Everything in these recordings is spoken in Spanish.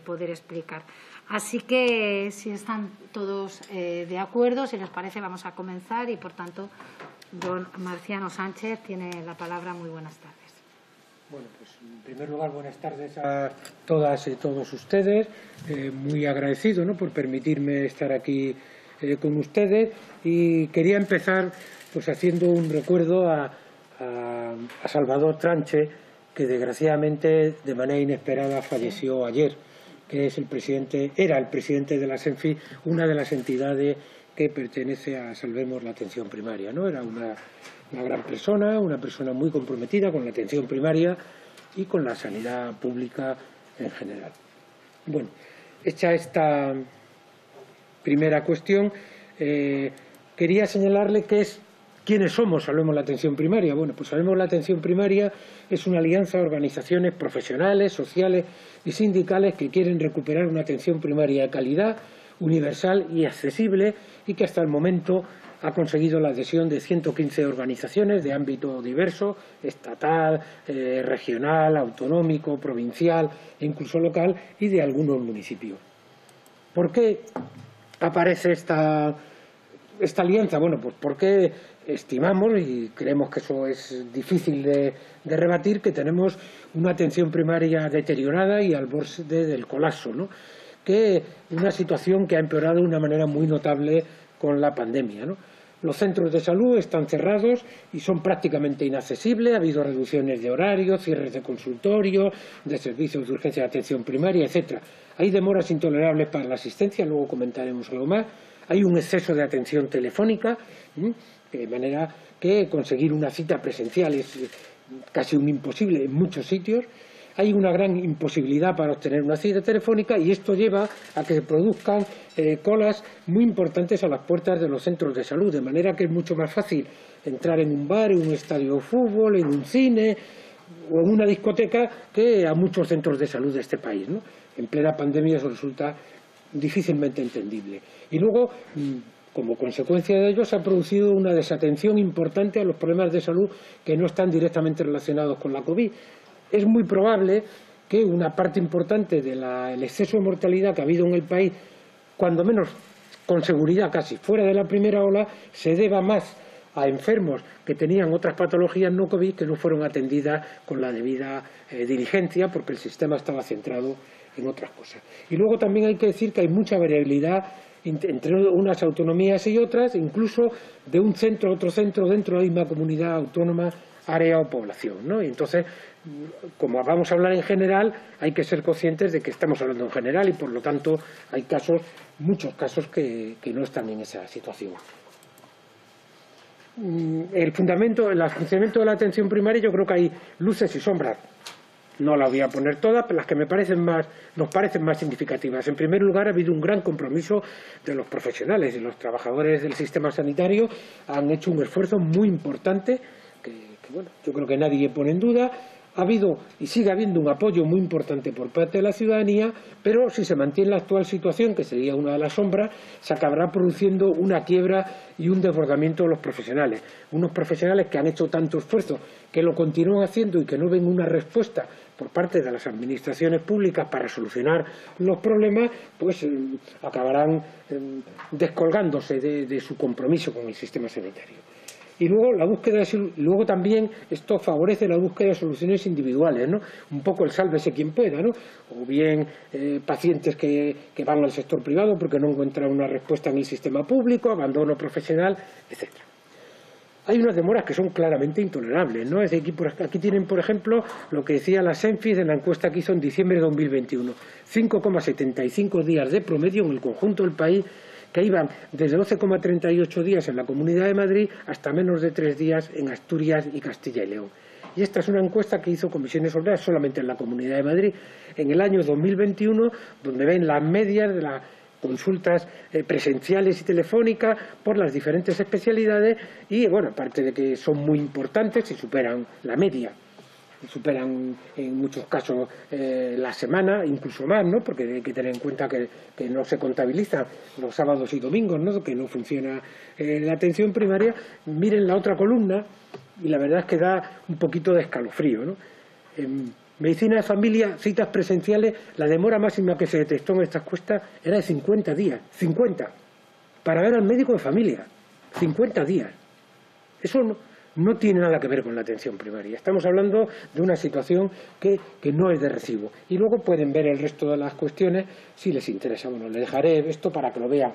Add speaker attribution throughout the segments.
Speaker 1: poder explicar. Así que, si están todos de acuerdo, si les parece, vamos a comenzar y, por tanto, don Marciano Sánchez tiene la palabra. Muy buenas tardes.
Speaker 2: Bueno, pues en primer lugar, buenas tardes a todas y todos ustedes. Muy agradecido, ¿no?, por permitirme estar aquí con ustedes, y quería empezar pues haciendo un recuerdo a Salvador Tranche, que desgraciadamente de manera inesperada falleció ayer, que es era el presidente de la SENFI, una de las entidades que pertenece a Salvemos la Atención Primaria, ¿no? Era una gran persona, una persona muy comprometida con la atención primaria y con la sanidad pública en general. Bueno, hecha esta primera cuestión, quería señalarle quiénes somos Salvemos la Atención Primaria. Bueno, pues Salvemos la Atención Primaria es una alianza de organizaciones profesionales, sociales y sindicales que quieren recuperar una atención primaria de calidad, universal y accesible, y que hasta el momento ha conseguido la adhesión de 115 organizaciones de ámbito diverso, estatal, regional, autonómico, provincial e incluso local, y de algunos municipios. ¿Por qué aparece esta alianza? Bueno, pues porque estimamos, y creemos que eso es difícil de rebatir, que tenemos una atención primaria deteriorada y al borde del colapso, ¿no? Que una situación que ha empeorado de una manera muy notable con la pandemia, ¿no? Los centros de salud están cerrados y son prácticamente inaccesibles. Ha habido reducciones de horarios, cierres de consultorios, de servicios de urgencia de atención primaria, etcétera. Hay demoras intolerables para la asistencia, luego comentaremos algo más. Hay un exceso de atención telefónica, de manera que conseguir una cita presencial es casi un imposible en muchos sitios. Hay una gran imposibilidad para obtener una cita telefónica, y esto lleva a que se produzcan colas muy importantes a las puertas de los centros de salud, de manera que es mucho más fácil entrar en un bar, en un estadio de fútbol, en un cine o en una discoteca que a muchos centros de salud de este país, ¿no? En plena pandemia eso resulta difícilmente entendible. Y luego, como consecuencia de ello, se ha producido una desatención importante a los problemas de salud que no están directamente relacionados con la COVID. Es muy probable que una parte importante del exceso de mortalidad que ha habido en el país, cuando menos con seguridad casi fuera de la primera ola, se deba más a enfermos que tenían otras patologías no COVID que no fueron atendidas con la debida diligencia, porque el sistema estaba centrado en otras cosas. Y luego también hay que decir que hay mucha variabilidad entre unas autonomías y otras, incluso de un centro a otro centro dentro de la misma comunidad autónoma, área o población, ¿no? Y entonces, como vamos a hablar en general, hay que ser conscientes de que estamos hablando en general, y por lo tanto hay muchos casos que no están en esa situación. El funcionamiento de la atención primaria, yo creo que hay luces y sombras. No las voy a poner todas, pero las que nos parecen más significativas. En primer lugar, ha habido un gran compromiso de los profesionales y los trabajadores del sistema sanitario. Han hecho un esfuerzo muy importante que bueno, yo creo que nadie pone en duda. Ha habido y sigue habiendo un apoyo muy importante por parte de la ciudadanía, pero si se mantiene la actual situación, que sería una de las sombras, se acabará produciendo una quiebra y un desbordamiento de los profesionales. Unos profesionales que han hecho tanto esfuerzo, que lo continúan haciendo y que no ven una respuesta por parte de las administraciones públicas para solucionar los problemas, pues acabarán descolgándose de su compromiso con el sistema sanitario. Y luego también esto favorece la búsqueda de soluciones individuales, ¿no? Un poco el sálvese quien pueda, ¿no? O bien pacientes que van al sector privado porque no encuentran una respuesta en el sistema público, abandono profesional, etcétera. Hay unas demoras que son claramente intolerables, ¿no? Es decir, aquí tienen, por ejemplo, lo que decía la SENFI en la encuesta que hizo en diciembre de 2021. 5,75 días de promedio en el conjunto del país, que iban desde 12,38 días en la Comunidad de Madrid hasta menos de 3 días en Asturias y Castilla y León. Y esta es una encuesta que hizo Comisiones Obreras solamente en la Comunidad de Madrid en el año 2021, donde ven las medias de las consultas presenciales y telefónicas por las diferentes especialidades, y bueno, aparte de que son muy importantes y superan la media, superan en muchos casos la semana, incluso más, ¿no? Porque hay que tener en cuenta que no se contabilizan los sábados y domingos, ¿no? Que no funciona la atención primaria. Miren la otra columna y la verdad es que da un poquito de escalofrío, ¿no? medicina de familia, citas presenciales, la demora máxima que se detectó en estas encuestas era de 50 días. 50. Para ver al médico de familia. 50 días. Eso no tiene nada que ver con la atención primaria. Estamos hablando de una situación que no es de recibo. Y luego pueden ver el resto de las cuestiones si les interesa. Bueno, les dejaré esto para que lo vean.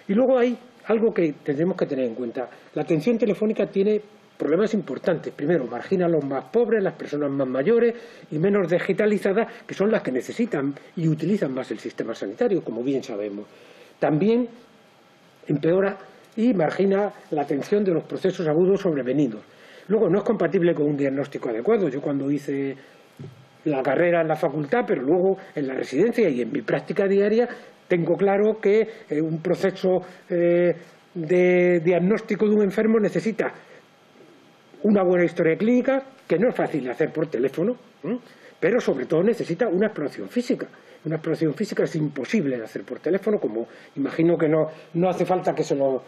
Speaker 2: Y luego hay algo que tendremos que tener en cuenta. La atención telefónica tiene problemas importantes. Primero, margina a los más pobres, las personas más mayores y menos digitalizadas, que son las que necesitan y utilizan más el sistema sanitario, como bien sabemos. También empeora y margina la atención de los procesos agudos sobrevenidos. Luego, no es compatible con un diagnóstico adecuado. Yo cuando hice la carrera en la facultad, pero luego en la residencia y en mi práctica diaria, tengo claro que un proceso de diagnóstico de un enfermo necesita una buena historia clínica, que no es fácil de hacer por teléfono, pero sobre todo necesita una exploración física. Una exploración física es imposible de hacer por teléfono, como imagino que no hace falta que se lo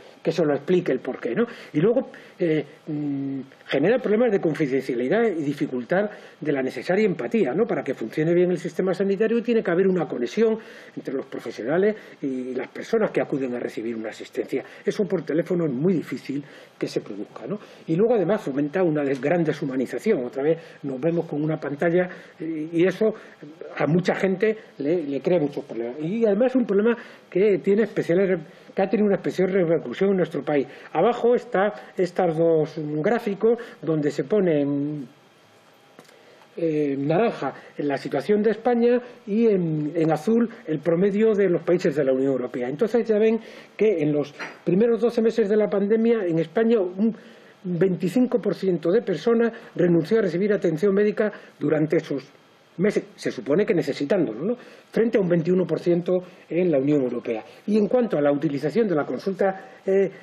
Speaker 2: explique el porqué, ¿no? Y luego genera problemas de confidencialidad y dificultad de la necesaria empatía, ¿no? Para que funcione bien el sistema sanitario tiene que haber una conexión entre los profesionales y las personas que acuden a recibir una asistencia. Eso por teléfono es muy difícil que se produzca, ¿no? Y luego además fomenta una gran deshumanización. Otra vez nos vemos con una pantalla y eso a mucha gente le crea muchos problemas. Y además es un problema que ha tenido una especial repercusión en nuestro país. Abajo están estos dos gráficos donde se pone en naranja la situación de España y en azul el promedio de los países de la Unión Europea. Entonces ya ven que en los primeros 12 meses de la pandemia en España un 25% de personas renunció a recibir atención médica durante esos meses, se supone que necesitándolo, ¿no? Frente a un 21% en la Unión Europea. Y en cuanto a la utilización de la consulta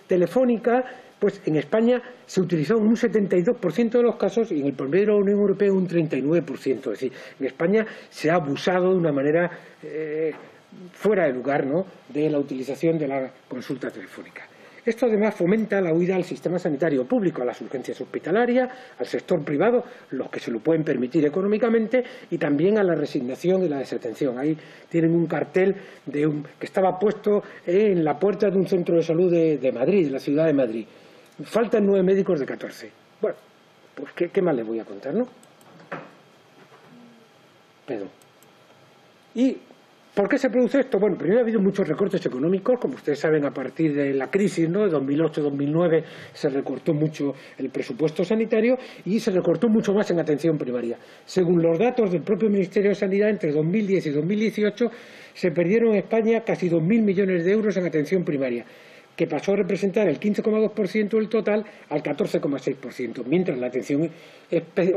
Speaker 2: telefónica, pues en España se utilizó en un 72% de los casos y en el promedio de la Unión Europea un 39%. Es decir, en España se ha abusado de una manera fuera de lugar, ¿no?, de la utilización de la consulta telefónica. Esto además fomenta la huida al sistema sanitario público, a las urgencias hospitalarias, al sector privado, los que se lo pueden permitir económicamente, y también a la resignación y la desatención. Ahí tienen un cartel que estaba puesto en la puerta de un centro de salud de Madrid, de la ciudad de Madrid. Faltan 9 médicos de 14. Bueno, pues ¿qué más les voy a contar, no? Perdón. ¿Y por qué se produce esto? Bueno, primero ha habido muchos recortes económicos, como ustedes saben, a partir de la crisis, ¿no?, de 2008-2009 se recortó mucho el presupuesto sanitario y se recortó mucho más en atención primaria. Según los datos del propio Ministerio de Sanidad, entre 2010 y 2018 se perdieron en España casi 2.000 millones de euros en atención primaria, que pasó a representar el 15,2% del total al 14,6%, mientras la atención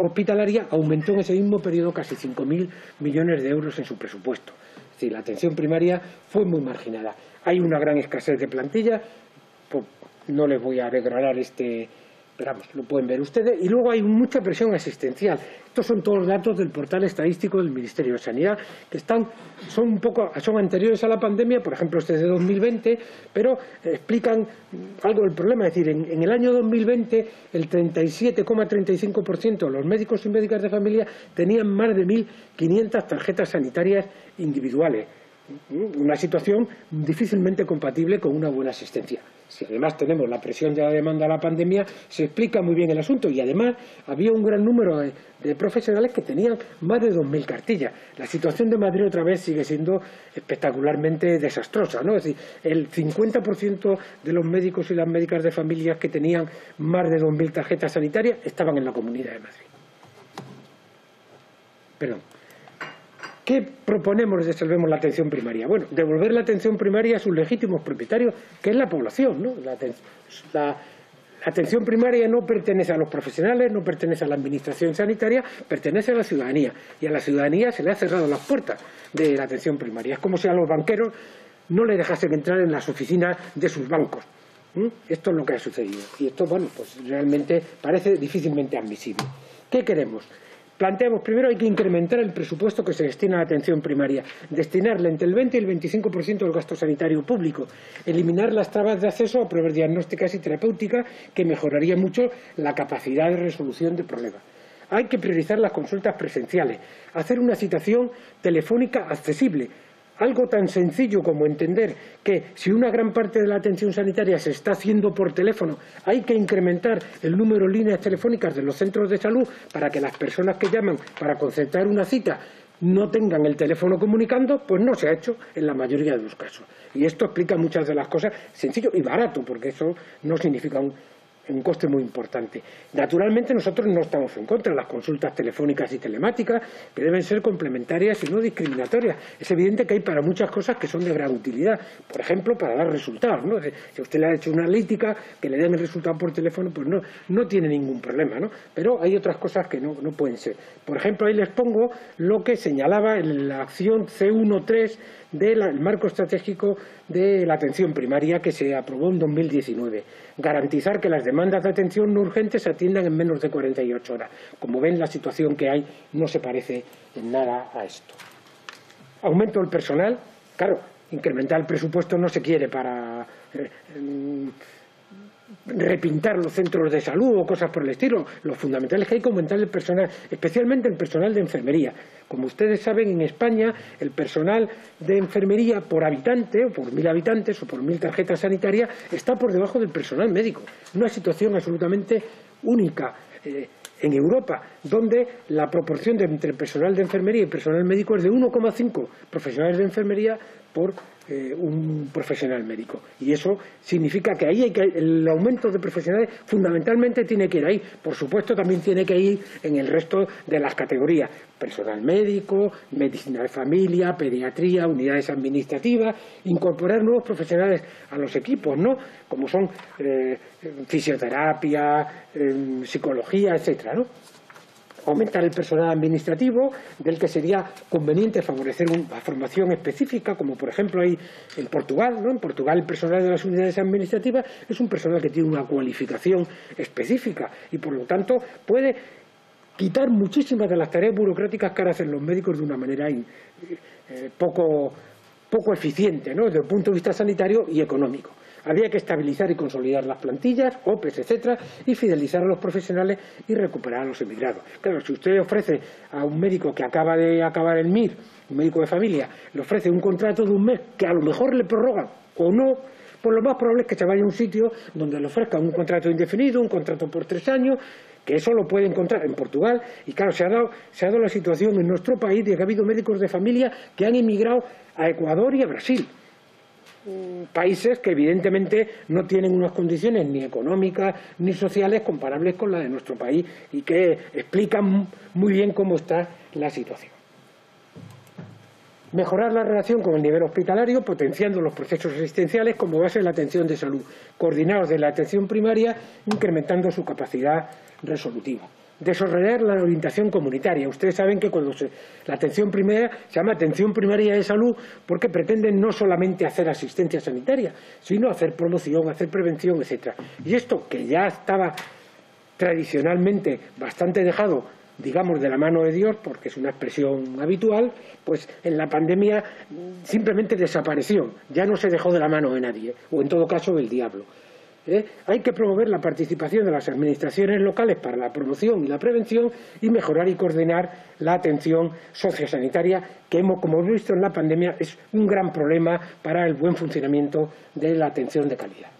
Speaker 2: hospitalaria aumentó en ese mismo periodo casi 5.000 millones de euros en su presupuesto. Es decir, la atención primaria fue muy marginada. Hay una gran escasez de plantilla, pues no les voy a desgranar pero vamos, lo pueden ver ustedes, y luego hay mucha presión asistencial. Estos son todos los datos del portal estadístico del Ministerio de Sanidad, que son anteriores a la pandemia, por ejemplo este es de 2020, pero explican algo del problema. Es decir, en el año 2020 el 37,35% de los médicos y médicas de familia tenían más de 1.500 tarjetas sanitarias individuales. Una situación difícilmente compatible con una buena asistencia. Si además tenemos la presión de la demanda de la pandemia, se explica muy bien el asunto, y además había un gran número de profesionales que tenían más de 2.000 cartillas. La situación de Madrid otra vez sigue siendo espectacularmente desastrosa, ¿no? Es decir, el 50% de los médicos y las médicas de familias que tenían más de 2.000 tarjetas sanitarias estaban en la Comunidad de Madrid. Perdón. ¿Qué proponemos de Salvemos la Atención Primaria? Bueno, devolver la atención primaria a sus legítimos propietarios, que es la población, ¿no? La atención primaria no pertenece a los profesionales, no pertenece a la administración sanitaria, pertenece a la ciudadanía. Y a la ciudadanía se le ha cerrado las puertas de la atención primaria. Es como si a los banqueros no le dejasen entrar en las oficinas de sus bancos. Esto es lo que ha sucedido. Y esto, bueno, pues realmente parece difícilmente admisible. ¿Qué queremos? Planteamos, primero, hay que incrementar el presupuesto que se destina a la atención primaria, destinarle entre el 20 y el 25% del gasto sanitario público, eliminar las trabas de acceso a pruebas diagnósticas y terapéuticas, que mejoraría mucho la capacidad de resolución de problemas. Hay que priorizar las consultas presenciales, hacer una citación telefónica accesible. Algo tan sencillo como entender que si una gran parte de la atención sanitaria se está haciendo por teléfono, hay que incrementar el número de líneas telefónicas de los centros de salud para que las personas que llaman para concertar una cita no tengan el teléfono comunicando, pues no se ha hecho en la mayoría de los casos. Y esto explica muchas de las cosas, sencillo y barato, porque eso no significa un coste muy importante. Naturalmente nosotros no estamos en contra de las consultas telefónicas y telemáticas, que deben ser complementarias y no discriminatorias. Es evidente que hay para muchas cosas que son de gran utilidad, por ejemplo, para dar resultados, ¿no? Si usted le ha hecho una analítica, que le den el resultado por teléfono, pues no tiene ningún problema, ¿no? Pero hay otras cosas que no pueden ser. Por ejemplo, ahí les pongo lo que señalaba en la acción C13 del marco estratégico de la atención primaria que se aprobó en 2019. Garantizar que las demandas de atención no urgente se atiendan en menos de 48 horas. Como ven, la situación que hay no se parece en nada a esto. Aumento del personal. Claro, incrementar el presupuesto no se quiere para repintar los centros de salud o cosas por el estilo. Lo fundamental es que hay que aumentar el personal, especialmente el personal de enfermería. Como ustedes saben, en España el personal de enfermería por habitante, o por 1000 habitantes, o por 1000 tarjetas sanitarias, está por debajo del personal médico. Una situación absolutamente única en Europa, donde la proporción entre personal de enfermería y personal médico es de 1,5 profesionales de enfermería por un profesional médico. Y eso significa que ahí el aumento de profesionales fundamentalmente tiene que ir ahí. Por supuesto, también tiene que ir en el resto de las categorías. Personal médico, medicina de familia, pediatría, unidades administrativas, incorporar nuevos profesionales a los equipos, ¿no? Como son fisioterapia, psicología, etcétera, ¿no? Aumentar el personal administrativo, del que sería conveniente favorecer una formación específica, como por ejemplo hay en Portugal, ¿no? En Portugal el personal de las unidades administrativas es un personal que tiene una cualificación específica y por lo tanto puede quitar muchísimas de las tareas burocráticas que ahora hacen los médicos de una manera poco eficiente, ¿no? Desde el punto de vista sanitario y económico. Habría que estabilizar y consolidar las plantillas, OPEs, etcétera, y fidelizar a los profesionales y recuperar a los emigrados. Claro, si usted ofrece a un médico que acaba de acabar el MIR, un médico de familia, le ofrece un contrato de un mes que a lo mejor le prorrogan o no, pues lo más probable es que se vaya a un sitio donde le ofrezcan un contrato indefinido, un contrato por 3 años, que eso lo puede encontrar en Portugal. Y claro, se ha dado la situación en nuestro país de que ha habido médicos de familia que han emigrado a Ecuador y a Brasil. Países que evidentemente no tienen unas condiciones ni económicas ni sociales comparables con las de nuestro país y que explican muy bien cómo está la situación. Mejorar la relación con el nivel hospitalario, potenciando los procesos asistenciales como base de la atención de salud, coordinados de la atención primaria, incrementando su capacidad resolutiva. Desarrollar la orientación comunitaria. Ustedes saben que cuando la atención primaria se llama atención primaria de salud porque pretenden no solamente hacer asistencia sanitaria, sino hacer promoción, hacer prevención, etcétera. Y esto, que ya estaba tradicionalmente bastante dejado, digamos, de la mano de Dios, porque es una expresión habitual, pues en la pandemia simplemente desapareció, ya no se dejó de la mano de nadie, o en todo caso del diablo. Hay que promover la participación de las administraciones locales para la promoción y la prevención y mejorar y coordinar la atención sociosanitaria, que como hemos visto en la pandemia es un gran problema para el buen funcionamiento de la atención de calidad.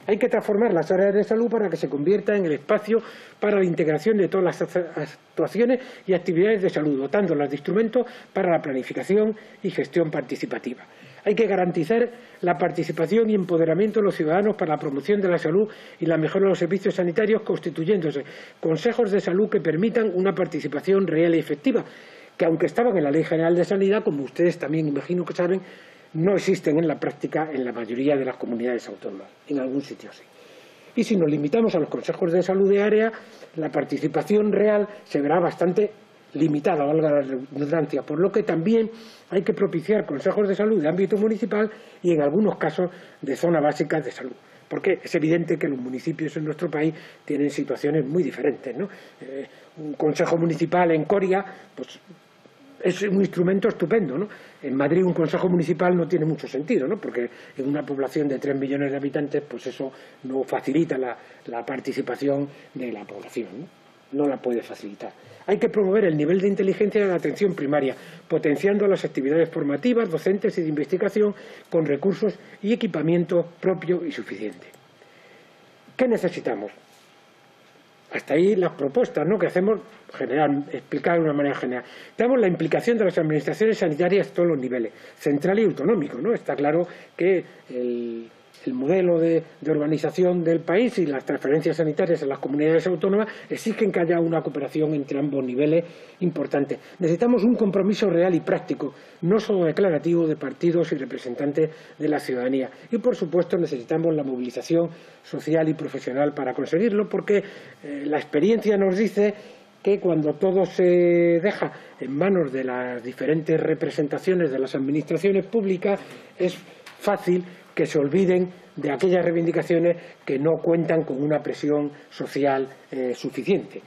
Speaker 2: Hay que transformar las áreas de salud para que se convierta en el espacio para la integración de todas las actuaciones y actividades de salud, dotándolas de instrumentos para la planificación y gestión participativa. Hay que garantizar la participación y empoderamiento de los ciudadanos para la promoción de la salud y la mejora de los servicios sanitarios, constituyéndose consejos de salud que permitan una participación real y efectiva, que aunque estaban en la Ley General de Sanidad, como ustedes también imagino que saben, no existen en la práctica en la mayoría de las comunidades autónomas, en algún sitio sí. Y si nos limitamos a los consejos de salud de área, la participación real se verá bastante limitada, valga la redundancia, por lo que también hay que propiciar consejos de salud de ámbito municipal y en algunos casos de zonas básicas de salud, porque es evidente que los municipios en nuestro país tienen situaciones muy diferentes, ¿no? Un consejo municipal en Coria, pues es un instrumento estupendo, ¿no? En Madrid un consejo municipal no tiene mucho sentido, ¿no? Porque en una población de 3 millones de habitantes, pues eso no facilita la participación de la población, ¿no? No la puede facilitar. Hay que promover el nivel de inteligencia de la atención primaria, potenciando las actividades formativas, docentes y de investigación con recursos y equipamiento propio y suficiente. ¿Qué necesitamos? Hasta ahí las propuestas, ¿no?, que hacemos, explicar de una manera general. Tenemos la implicación de las administraciones sanitarias a todos los niveles, central y autonómico, ¿no? Está claro que el modelo de organización del país y las transferencias sanitarias en las comunidades autónomas exigen que haya una cooperación entre ambos niveles importante. Necesitamos un compromiso real y práctico, no solo declarativo, de partidos y representantes de la ciudadanía. Y, por supuesto, necesitamos la movilización social y profesional para conseguirlo, porque la experiencia nos dice que cuando todo se deja en manos de las diferentes representaciones de las administraciones públicas es fácil que se olviden de aquellas reivindicaciones que no cuentan con una presión social suficiente.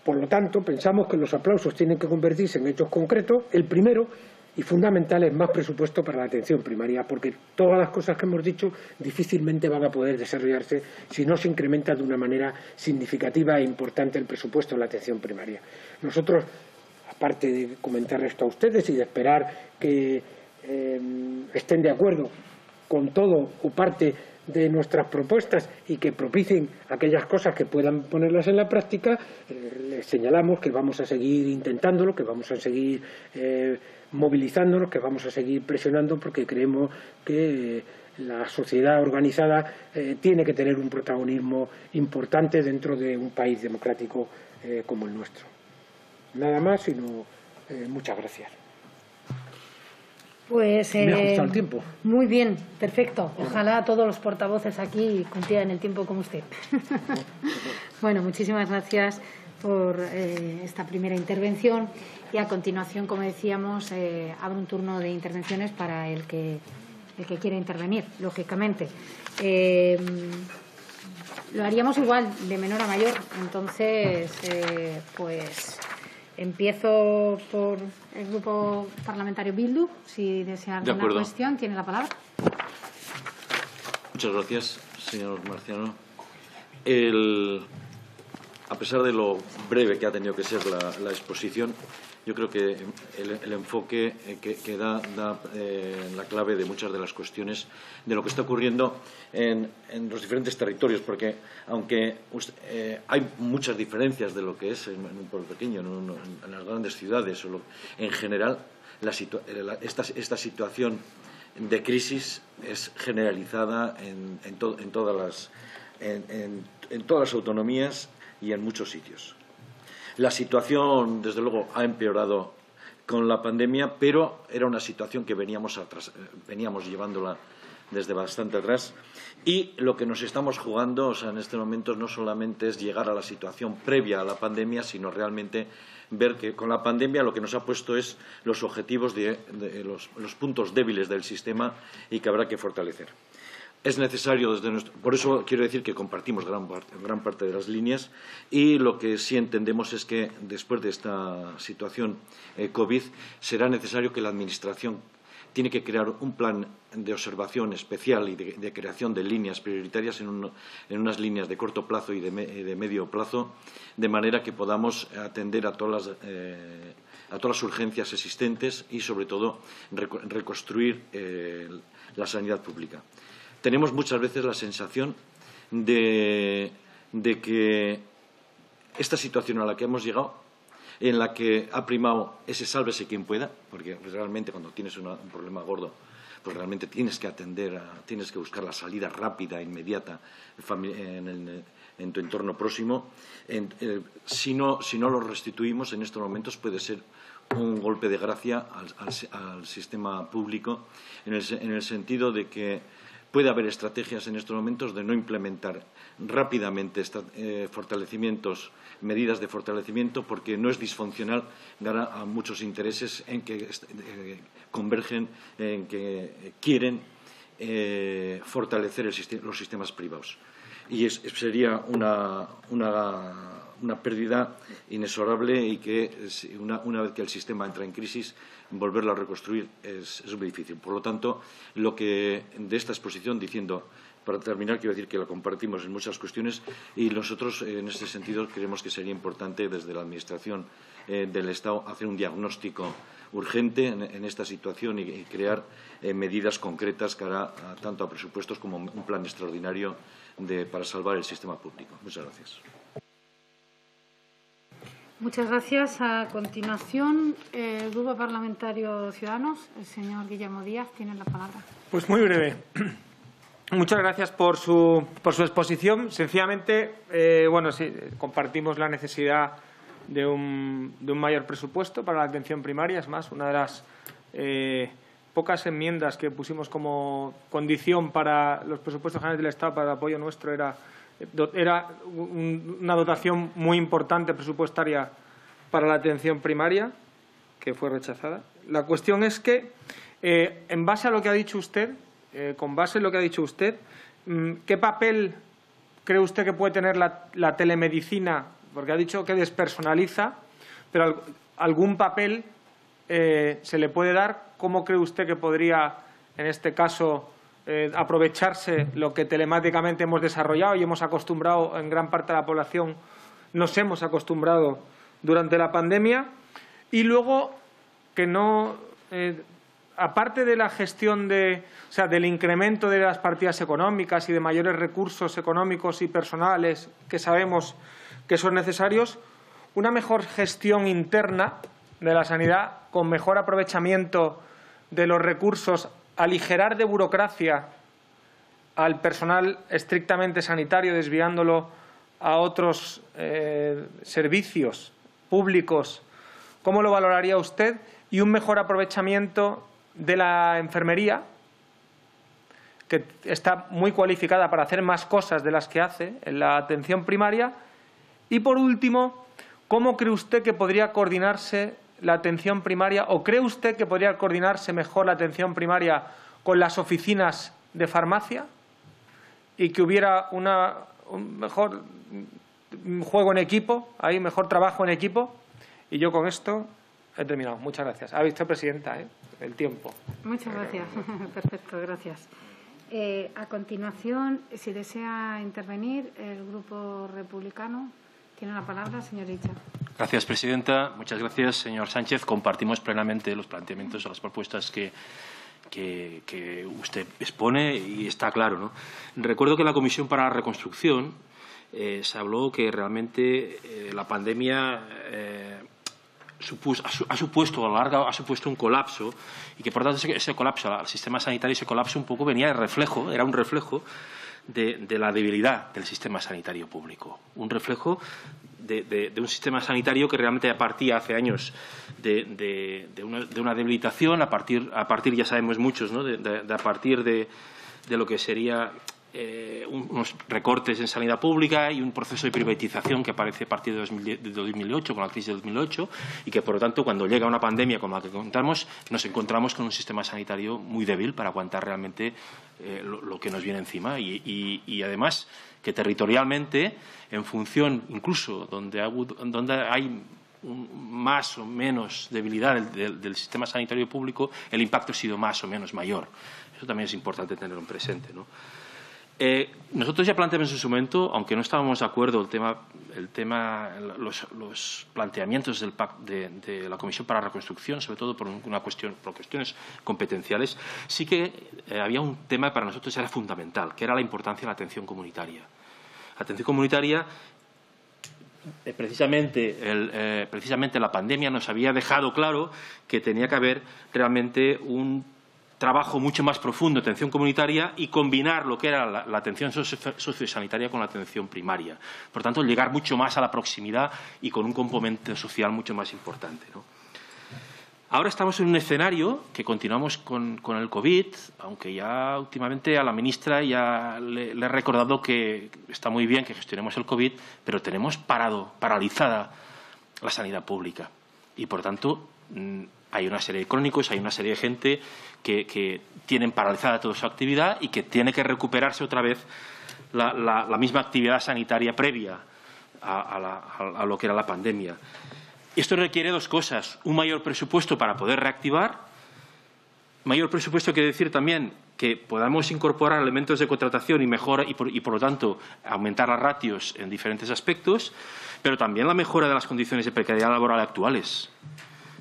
Speaker 2: Por lo tanto, pensamos que los aplausos tienen que convertirse en hechos concretos. El primero y fundamental es más presupuesto para la atención primaria, porque todas las cosas que hemos dicho difícilmente van a poder desarrollarse si no se incrementa de una manera significativa e importante el presupuesto de la atención primaria. Nosotros, aparte de comentar esto a ustedes y de esperar que estén de acuerdo con todo o parte de nuestras propuestas y que propicien aquellas cosas que puedan ponerlas en la práctica, les señalamos que vamos a seguir intentándolo, que vamos a seguir movilizándonos, que vamos a seguir presionando, porque creemos que la sociedad organizada tiene que tener un protagonismo importante dentro de un país democrático como el nuestro. Nada más, sino muchas gracias.
Speaker 1: Pues,
Speaker 2: me ha ajustado el tiempo.
Speaker 1: Muy bien, perfecto. Ojalá todos los portavoces aquí cumplieran el tiempo como usted. Bueno, muchísimas gracias por esta primera intervención y a continuación, como decíamos, abre un turno de intervenciones para el que quiera intervenir, lógicamente. Lo haríamos igual, de menor a mayor. Entonces, pues empiezo por el Grupo Parlamentario Bildu. Si desea alguna cuestión, tiene la palabra.
Speaker 3: Muchas gracias, señor Marciano. A pesar de lo breve que ha tenido que ser la exposición, yo creo que el enfoque que da la clave de muchas de las cuestiones de lo que está ocurriendo en los diferentes territorios, porque aunque hay muchas diferencias de lo que es en un pueblo pequeño, en las grandes ciudades, en general, esta situación de crisis es generalizada en todas las autonomías y en muchos sitios. La situación, desde luego, ha empeorado con la pandemia, pero era una situación que veníamos llevándola desde bastante atrás. Y lo que nos estamos jugando, en este momento, no solamente es llegar a la situación previa a la pandemia, sino realmente ver que con la pandemia lo que nos ha puesto es los objetivos de los puntos débiles del sistema y que habrá que fortalecer. Es necesario, por eso quiero decir que compartimos gran parte de las líneas, y lo que sí entendemos es que después de esta situación COVID será necesario que la Administración tiene que crear un plan de observación especial y de creación de líneas prioritarias en unas líneas de corto plazo y de medio plazo, de manera que podamos atender a todas las urgencias existentes y, sobre todo, reconstruir la sanidad pública. Tenemos muchas veces la sensación de que esta situación a la que hemos llegado, en la que ha primado ese sálvese quien pueda, porque realmente cuando tienes un problema gordo, pues realmente tienes que tienes que buscar la salida rápida, inmediata, en tu entorno próximo. Si no lo restituimos en estos momentos, puede ser un golpe de gracia al sistema público, en el sentido de que puede haber estrategias en estos momentos de no implementar rápidamente medidas de fortalecimiento, porque no es disfuncional, dará a muchos intereses en que convergen, en que quieren fortalecer los sistemas privados. Y sería una pérdida inexorable, y que una vez que el sistema entra en crisis, volverlo a reconstruir es muy difícil. Por lo tanto, lo que de esta exposición, diciendo Para terminar, quiero decir que la compartimos en muchas cuestiones y nosotros, en este sentido, creemos que sería importante desde la Administración del Estado hacer un diagnóstico urgente en esta situación y crear medidas concretas cara tanto a presupuestos como un plan extraordinario para salvar el sistema público. Muchas gracias.
Speaker 1: Muchas gracias. A continuación, el Grupo Parlamentario Ciudadanos, el señor Guillermo Díaz, tiene la palabra.
Speaker 4: Pues muy breve. Muchas gracias por su exposición. Sencillamente, sí, compartimos la necesidad de un mayor presupuesto para la atención primaria. Es más, una de las pocas enmiendas que pusimos como condición para los presupuestos generales del Estado para el apoyo nuestro era una dotación muy importante presupuestaria para la atención primaria, que fue rechazada. La cuestión es que, en base a lo que ha dicho usted, con base en lo que ha dicho usted, ¿qué papel cree usted que puede tener la telemedicina? Porque ha dicho que despersonaliza, pero algún papel se le puede dar. ¿Cómo cree usted que podría, en este caso, aprovecharse lo que telemáticamente hemos desarrollado y hemos acostumbrado en gran parte de la población, nos hemos acostumbrado durante la pandemia? Y luego, que no, aparte de la gestión del incremento de las partidas económicas y de mayores recursos económicos y personales que sabemos que son necesarios, una mejor gestión interna de la sanidad, con mejor aprovechamiento de los recursos, aligerar de burocracia al personal estrictamente sanitario, desviándolo a otros servicios públicos. ¿Cómo lo valoraría usted? Y un mejor aprovechamiento de la enfermería, que está muy cualificada para hacer más cosas de las que hace en la atención primaria. Y, por último, ¿cómo cree usted que podría coordinarse la atención primaria, o cree usted que podría coordinarse mejor la atención primaria con las oficinas de farmacia y que hubiera un mejor juego en equipo, mejor trabajo en equipo? Y yo con esto he terminado. Muchas gracias. Ha visto, Presidenta, el tiempo.
Speaker 1: Muchas gracias. Perfecto, gracias. A continuación, si desea intervenir el Grupo Republicano, tiene la palabra, señor Richa.
Speaker 5: Gracias, Presidenta. Muchas gracias, señor Sánchez. Compartimos plenamente los planteamientos o las propuestas que usted expone y está claro, ¿no? Recuerdo que en la Comisión para la Reconstrucción se habló que realmente la pandemia ha supuesto a lo largo un colapso, y que por tanto ese colapso al sistema sanitario, ese colapso un poco venía de reflejo, era un reflejo de la debilidad del sistema sanitario público, un reflejo de un sistema sanitario que realmente partía hace años de una debilitación, a partir ya sabemos muchos, ¿no? a partir de lo que sería unos recortes en sanidad pública y un proceso de privatización que aparece a partir de 2008, con la crisis de 2008, y que, por lo tanto, cuando llega una pandemia como la que contamos, nos encontramos con un sistema sanitario muy débil para aguantar realmente lo que nos viene encima. Y además, que territorialmente, en función incluso donde hay más o menos debilidad del sistema sanitario público, el impacto ha sido más o menos mayor. Eso también es importante tenerlo presente, ¿no? Nosotros ya planteamos en su momento, aunque no estábamos de acuerdo los planteamientos de la Comisión para la Reconstrucción, sobre todo por cuestiones competenciales, sí que había un tema que para nosotros era fundamental, que era la importancia de la atención comunitaria. La atención comunitaria, precisamente la pandemia nos había dejado claro que tenía que haber realmente un trabajo mucho más profundo de atención comunitaria y combinar lo que era la atención sociosanitaria con la atención primaria. Por tanto, llegar mucho más a la proximidad y con un componente social mucho más importante, ¿no? Ahora estamos en un escenario que continuamos con el COVID, aunque ya últimamente a la ministra ya le he recordado que está muy bien que gestionemos el COVID, pero tenemos paralizada la sanidad pública. Y, por tanto, hay una serie de crónicos, hay una serie de gente que tienen paralizada toda su actividad y que tiene que recuperarse otra vez la misma actividad sanitaria previa a lo que era la pandemia. Esto requiere dos cosas: un mayor presupuesto para poder reactivar. Mayor presupuesto quiere decir también que podamos incorporar elementos de contratación y mejora y por lo tanto aumentar las ratios en diferentes aspectos, pero también la mejora de las condiciones de precariedad laboral actuales.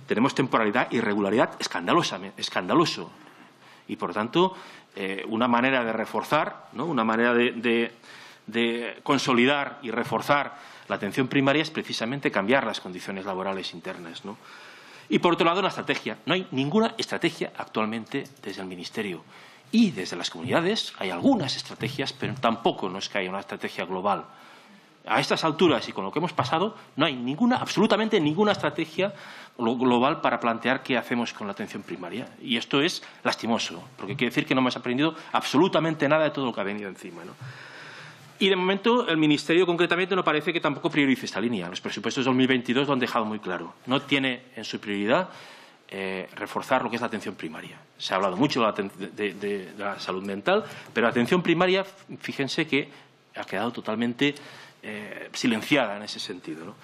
Speaker 5: Tenemos temporalidad y irregularidad escandaloso y por lo tanto una manera de reforzar, ¿no? Una manera de consolidar y reforzar la atención primaria es precisamente cambiar las condiciones laborales internas, ¿no? Y por otro lado, una estrategia. No hay ninguna estrategia actualmente desde el Ministerio. Y desde las comunidades hay algunas estrategias, pero tampoco no es que haya una estrategia global. A estas alturas y con lo que hemos pasado, no hay absolutamente ninguna estrategia global para plantear qué hacemos con la atención primaria. Y esto es lastimoso, porque quiere decir que no hemos aprendido absolutamente nada de todo lo que ha venido encima, ¿no? Y de momento el Ministerio concretamente no parece que tampoco priorice esta línea. Los presupuestos de 2022 lo han dejado muy claro. No tiene en su prioridad reforzar lo que es la atención primaria. Se ha hablado mucho de la salud mental, pero la atención primaria, fíjense que ha quedado totalmente silenciada en ese sentido, ¿no?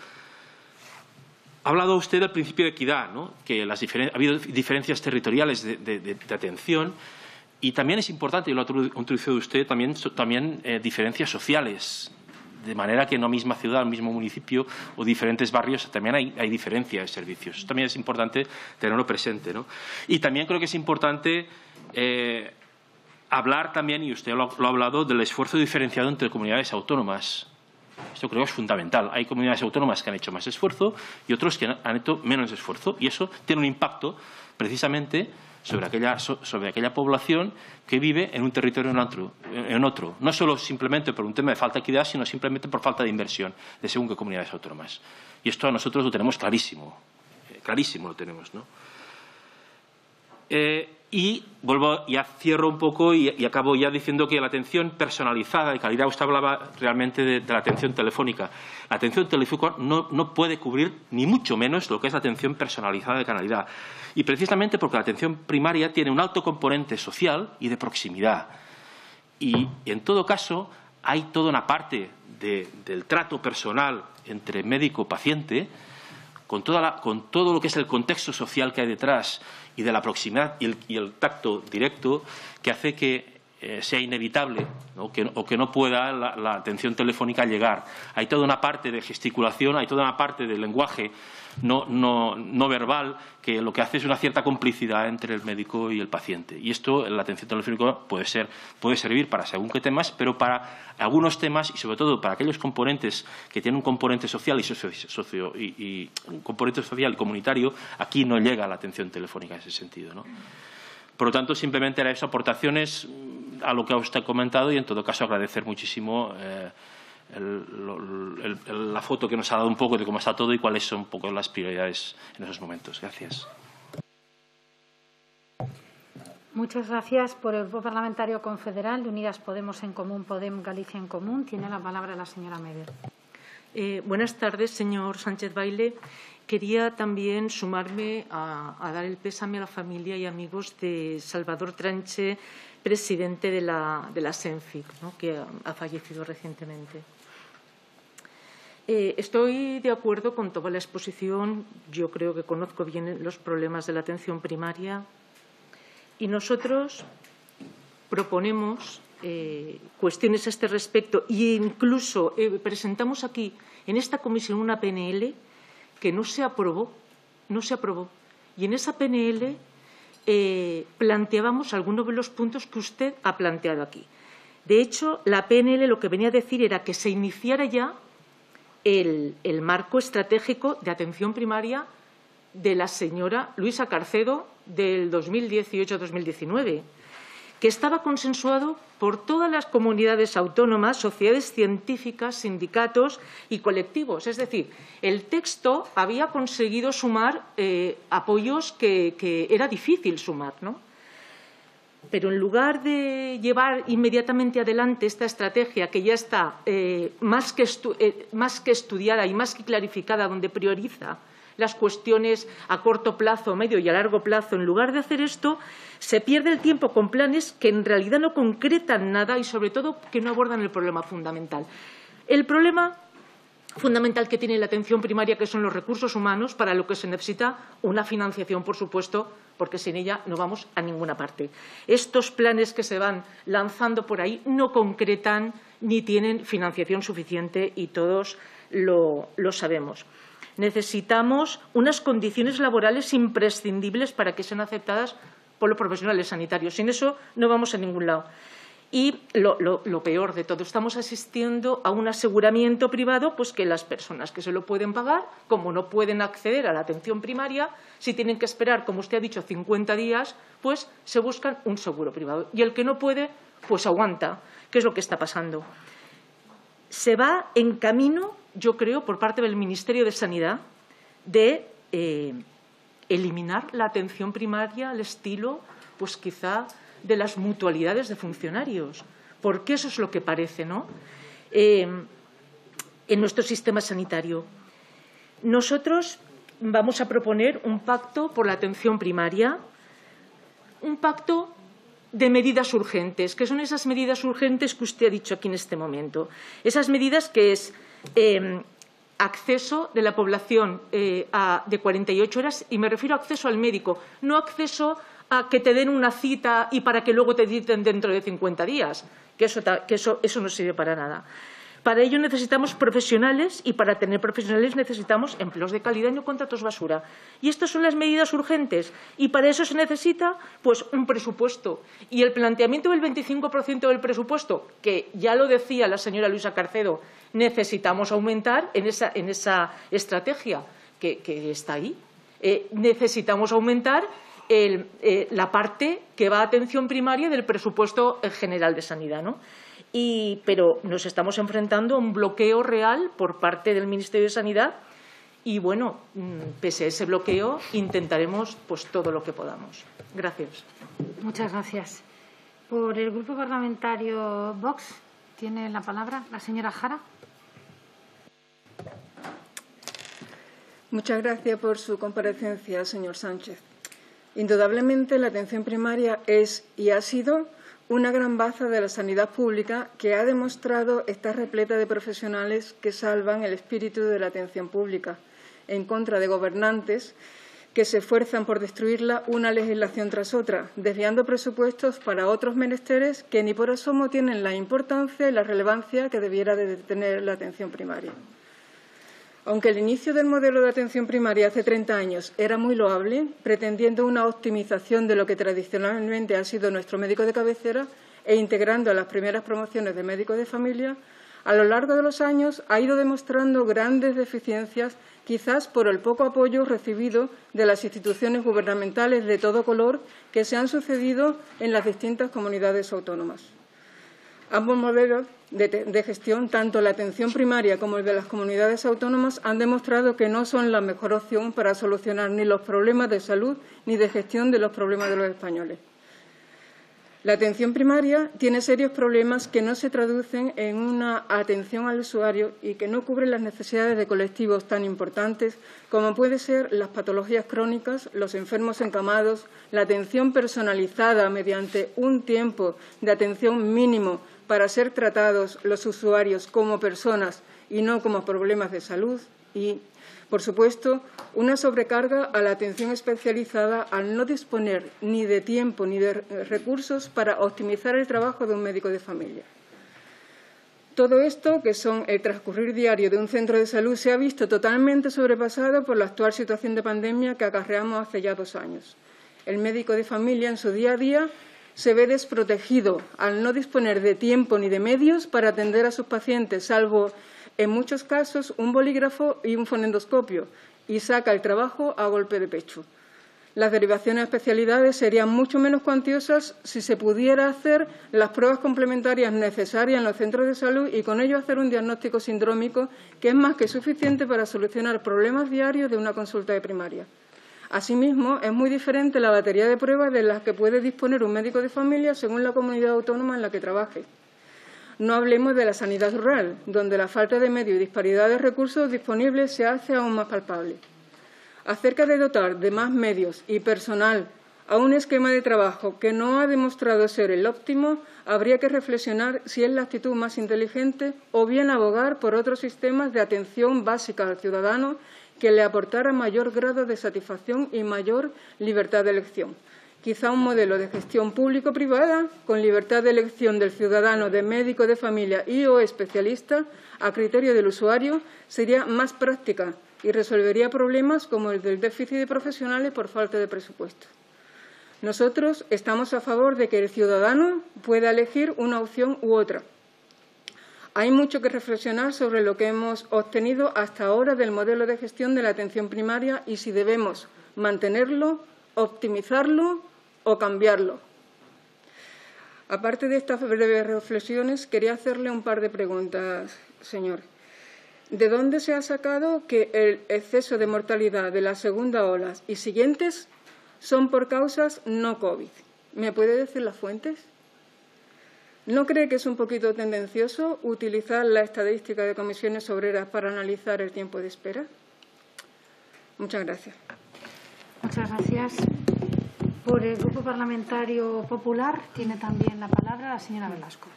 Speaker 5: Ha hablado usted del principio de equidad, ¿no? Que ha habido diferencias territoriales de atención y también es importante, y lo ha introducido usted, también diferencias sociales. De manera que en una misma ciudad, en un mismo municipio o diferentes barrios también hay diferencia de servicios. También es importante tenerlo presente, ¿no? Y también creo que es importante hablar también, y usted lo ha hablado, del esfuerzo diferenciado entre comunidades autónomas. Esto creo que es fundamental. Hay comunidades autónomas que han hecho más esfuerzo y otros que han hecho menos esfuerzo. Y eso tiene un impacto precisamente sobre aquella población que vive en un territorio en otro. No solo simplemente por un tema de falta de equidad, sino simplemente por falta de inversión de según qué comunidades autónomas. Y esto a nosotros lo tenemos clarísimo. Clarísimo lo tenemos, ¿no? Y ya cierro un poco y acabo ya diciendo que la atención personalizada de calidad, usted hablaba realmente de la atención telefónica. La atención telefónica no puede cubrir ni mucho menos lo que es la atención personalizada de calidad. Y precisamente porque la atención primaria tiene un alto componente social y de proximidad. Y en todo caso hay toda una parte del trato personal entre médico-paciente con todo lo que es el contexto social que hay detrás y de la proximidad y el tacto directo que hace que sea inevitable, ¿no? o que no pueda la atención telefónica llegar. Hay toda una parte de gesticulación, hay toda una parte del lenguaje no verbal que lo que hace es una cierta complicidad entre el médico y el paciente. Y esto, la atención telefónica puede servir para según qué temas, pero para algunos temas y sobre todo para aquellos componentes que tienen un componente social y un componente social y comunitario, aquí no llega la atención telefónica en ese sentido, ¿no? Por lo tanto, simplemente era eso, aportaciones a lo que usted ha comentado y, en todo caso, agradecer muchísimo la foto que nos ha dado un poco de cómo está todo y cuáles son un poco las prioridades en esos momentos. Gracias.
Speaker 1: Muchas gracias. Por el Grupo Parlamentario Confederal de Unidas Podemos en Común, Podem Galicia en Común, tiene la palabra la señora Meder.
Speaker 6: Buenas tardes, señor Sánchez Baile. Quería también sumarme a dar el pésame a la familia y amigos de Salvador Tranche, presidente de la SENFIC, ¿no? Que ha fallecido recientemente. Estoy de acuerdo con toda la exposición. Yo creo que conozco bien los problemas de la atención primaria y nosotros proponemos cuestiones a este respecto e incluso presentamos aquí en esta comisión una PNL que no se aprobó. Y en esa PNL planteábamos algunos de los puntos que usted ha planteado aquí. De hecho, la PNL lo que venía a decir era que se iniciara ya el marco estratégico de atención primaria de la señora Luisa Carcedo del 2018-2019, que estaba consensuado por todas las comunidades autónomas, sociedades científicas, sindicatos y colectivos. Es decir, el texto había conseguido sumar apoyos que era difícil sumar, ¿no? Pero en lugar de llevar inmediatamente adelante esta estrategia que ya está más que estudiada y más que clarificada, donde prioriza las cuestiones a corto plazo, medio y a largo plazo, en lugar de hacer esto, se pierde el tiempo con planes que en realidad no concretan nada y, sobre todo, que no abordan el problema fundamental. El problema fundamental que tiene la atención primaria, que son los recursos humanos, para lo que se necesita una financiación, por supuesto, porque sin ella no vamos a ninguna parte. Estos planes que se van lanzando por ahí no concretan ni tienen financiación suficiente y todos lo sabemos. Necesitamos unas condiciones laborales imprescindibles para que sean aceptadas por los profesionales sanitarios. Sin eso no vamos a ningún lado. Y lo peor de todo, estamos asistiendo a un aseguramiento privado, pues que las personas que se lo pueden pagar, como no pueden acceder a la atención primaria, si tienen que esperar, como usted ha dicho, 50 días, pues se buscan un seguro privado. Y el que no puede, pues aguanta. ¿Qué es lo que está pasando? Se va en camino, yo creo, por parte del Ministerio de Sanidad, de eliminar la atención primaria al estilo, pues quizá, de las mutualidades de funcionarios, porque eso es lo que parece, ¿no?, en nuestro sistema sanitario. Nosotros vamos a proponer un pacto por la atención primaria, un pacto de medidas urgentes, que son esas medidas urgentes que usted ha dicho aquí en este momento. Esas medidas que es acceso de la población de 48 horas, y me refiero a acceso al médico, no acceso a que te den una cita y para que luego te citen dentro de 50 días, que eso no sirve para nada. Para ello necesitamos profesionales y para tener profesionales necesitamos empleos de calidad y no contratos basura. Y estas son las medidas urgentes y para eso se necesita pues un presupuesto. Y el planteamiento del 25% del presupuesto, que ya lo decía la señora Luisa Carcedo, necesitamos aumentar en esa estrategia que está ahí. Necesitamos aumentar la parte que va a atención primaria del presupuesto general de sanidad, ¿no? Pero nos estamos enfrentando a un bloqueo real por parte del Ministerio de Sanidad y, bueno, pese a ese bloqueo, intentaremos pues todo lo que podamos. Gracias.
Speaker 1: Muchas gracias. Por el Grupo Parlamentario Vox tiene la palabra la señora Jara.
Speaker 7: Muchas gracias por su comparecencia, señor Sánchez. Indudablemente, la atención primaria es y ha sido una gran baza de la sanidad pública que ha demostrado estar repleta de profesionales que salvan el espíritu de la atención pública en contra de gobernantes que se esfuerzan por destruirla una legislación tras otra, desviando presupuestos para otros menesteres que ni por asomo tienen la importancia y la relevancia que debiera de tener la atención primaria. Aunque el inicio del modelo de atención primaria hace 30 años era muy loable, pretendiendo una optimización de lo que tradicionalmente ha sido nuestro médico de cabecera e integrando a las primeras promociones de médico de familia, a lo largo de los años ha ido demostrando grandes deficiencias, quizás por el poco apoyo recibido de las instituciones gubernamentales de todo color que se han sucedido en las distintas comunidades autónomas. Ambos modelos de gestión, tanto la atención primaria como el de las comunidades autónomas, han demostrado que no son la mejor opción para solucionar ni los problemas de salud ni de gestión de los problemas de los españoles. La atención primaria tiene serios problemas que no se traducen en una atención al usuario y que no cubren las necesidades de colectivos tan importantes como pueden ser las patologías crónicas, los enfermos encamados, la atención personalizada mediante un tiempo de atención mínimo para ser tratados los usuarios como personas y no como problemas de salud y, por supuesto, una sobrecarga a la atención especializada al no disponer ni de tiempo ni de recursos para optimizar el trabajo de un médico de familia. Todo esto, que son el transcurrir diario de un centro de salud, se ha visto totalmente sobrepasado por la actual situación de pandemia que acarreamos hace ya 2 años. El médico de familia, en su día a día, se ve desprotegido al no disponer de tiempo ni de medios para atender a sus pacientes, salvo, en muchos casos, un bolígrafo y un fonendoscopio, y saca el trabajo a golpe de pecho. Las derivaciones a especialidades serían mucho menos cuantiosas si se pudiera hacer las pruebas complementarias necesarias en los centros de salud y con ello hacer un diagnóstico sindrómico que es más que suficiente para solucionar problemas diarios de una consulta de primaria. Asimismo, es muy diferente la batería de pruebas de las que puede disponer un médico de familia según la comunidad autónoma en la que trabaje. No hablemos de la sanidad rural, donde la falta de medios y disparidad de recursos disponibles se hace aún más palpable. Acerca de dotar de más medios y personal a un esquema de trabajo que no ha demostrado ser el óptimo, habría que reflexionar si es la actitud más inteligente o bien abogar por otros sistemas de atención básica al ciudadano que le aportara mayor grado de satisfacción y mayor libertad de elección. Quizá un modelo de gestión público-privada con libertad de elección del ciudadano, de médico de familia y o especialista a criterio del usuario sería más práctica y resolvería problemas como el del déficit de profesionales por falta de presupuesto. Nosotros estamos a favor de que el ciudadano pueda elegir una opción u otra. Hay mucho que reflexionar sobre lo que hemos obtenido hasta ahora del modelo de gestión de la atención primaria y si debemos mantenerlo, optimizarlo o cambiarlo. Aparte de estas breves reflexiones, quería hacerle un par de preguntas, señor. ¿De dónde se ha sacado que el exceso de mortalidad de la segunda ola y siguientes son por causas no COVID? ¿Me puede decir las fuentes? ¿No cree que es un poquito tendencioso utilizar la estadística de comisiones obreras para analizar el tiempo de espera? Muchas gracias.
Speaker 1: Muchas gracias. Por el Grupo Parlamentario Popular tiene también la palabra la señora Velasco.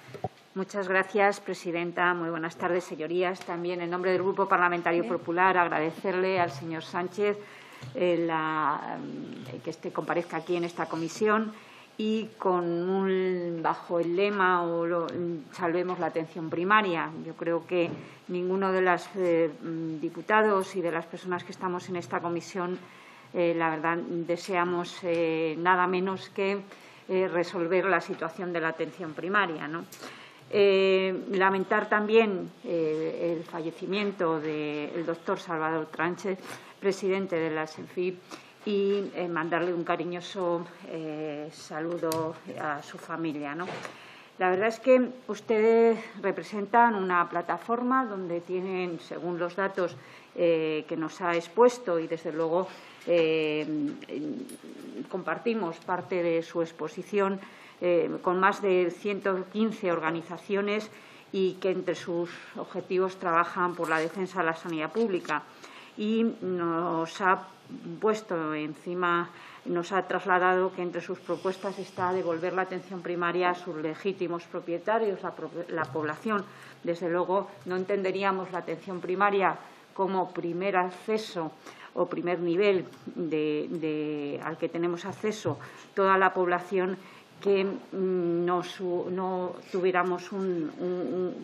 Speaker 8: Muchas gracias, presidenta. Muy buenas tardes, señorías. También, en nombre del Grupo Parlamentario Popular, agradecerle al señor Sánchez que comparezca aquí en esta comisión y bajo el lema salvemos la atención primaria. Yo creo que ninguno de los diputados y de las personas que estamos en esta comisión, la verdad, deseamos nada menos que resolver la situación de la atención primaria, ¿no? Lamentar también el fallecimiento del doctor Salvador Sánchez, presidente de la SENFIP, y mandarle un cariñoso saludo a su familia, ¿no? La verdad es que ustedes representan una plataforma donde tienen, según los datos que nos ha expuesto, y desde luego compartimos parte de su exposición, con más de 115 organizaciones y que entre sus objetivos trabajan por la defensa de la sanidad pública. Y nos ha puesto encima, nos ha trasladado que entre sus propuestas está devolver la atención primaria a sus legítimos propietarios, la población. Desde luego, no entenderíamos la atención primaria como primer acceso o primer nivel al que tenemos acceso toda la población, que no tuviéramos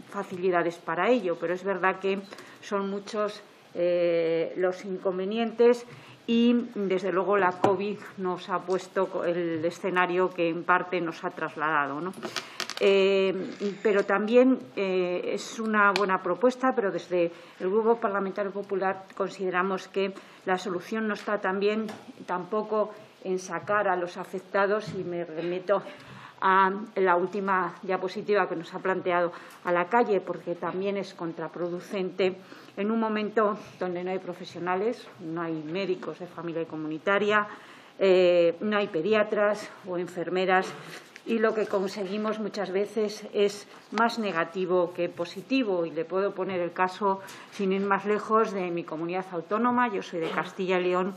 Speaker 8: facilidades para ello. Pero es verdad que son muchos los inconvenientes y, desde luego, la COVID nos ha puesto el escenario que en parte nos ha trasladado, ¿no? Pero también es una buena propuesta, pero desde el Grupo Parlamentario Popular consideramos que la solución no está tampoco en sacar a los afectados, y me remito a la última diapositiva que nos ha planteado, a la calle, porque también es contraproducente en un momento donde no hay profesionales, no hay médicos de familia y comunitaria, no hay pediatras o enfermeras, y lo que conseguimos muchas veces es más negativo que positivo. Y le puedo poner el caso, sin ir más lejos, de mi comunidad autónoma. Yo soy de Castilla y León,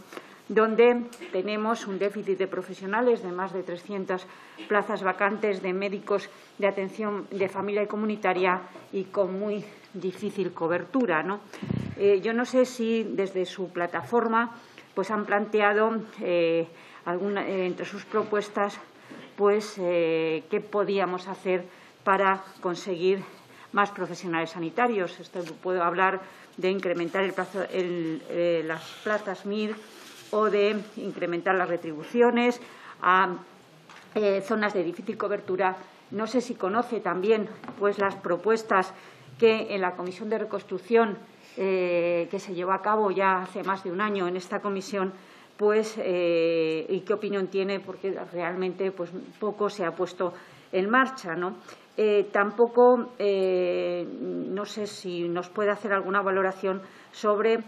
Speaker 8: donde tenemos un déficit de profesionales de más de 300 plazas vacantes de médicos de atención de familia y comunitaria, y con muy difícil cobertura, ¿no? Yo no sé si desde su plataforma pues han planteado entre sus propuestas qué podíamos hacer para conseguir más profesionales sanitarios. Puedo hablar de incrementar las plazas MIR, o de incrementar las retribuciones a zonas de difícil cobertura. No sé si conoce también las propuestas que en la Comisión de Reconstrucción que se llevó a cabo ya hace más de un año en esta comisión, y qué opinión tiene, porque realmente poco se ha puesto en marcha, ¿no? Tampoco no sé si nos puede hacer alguna valoración sobre,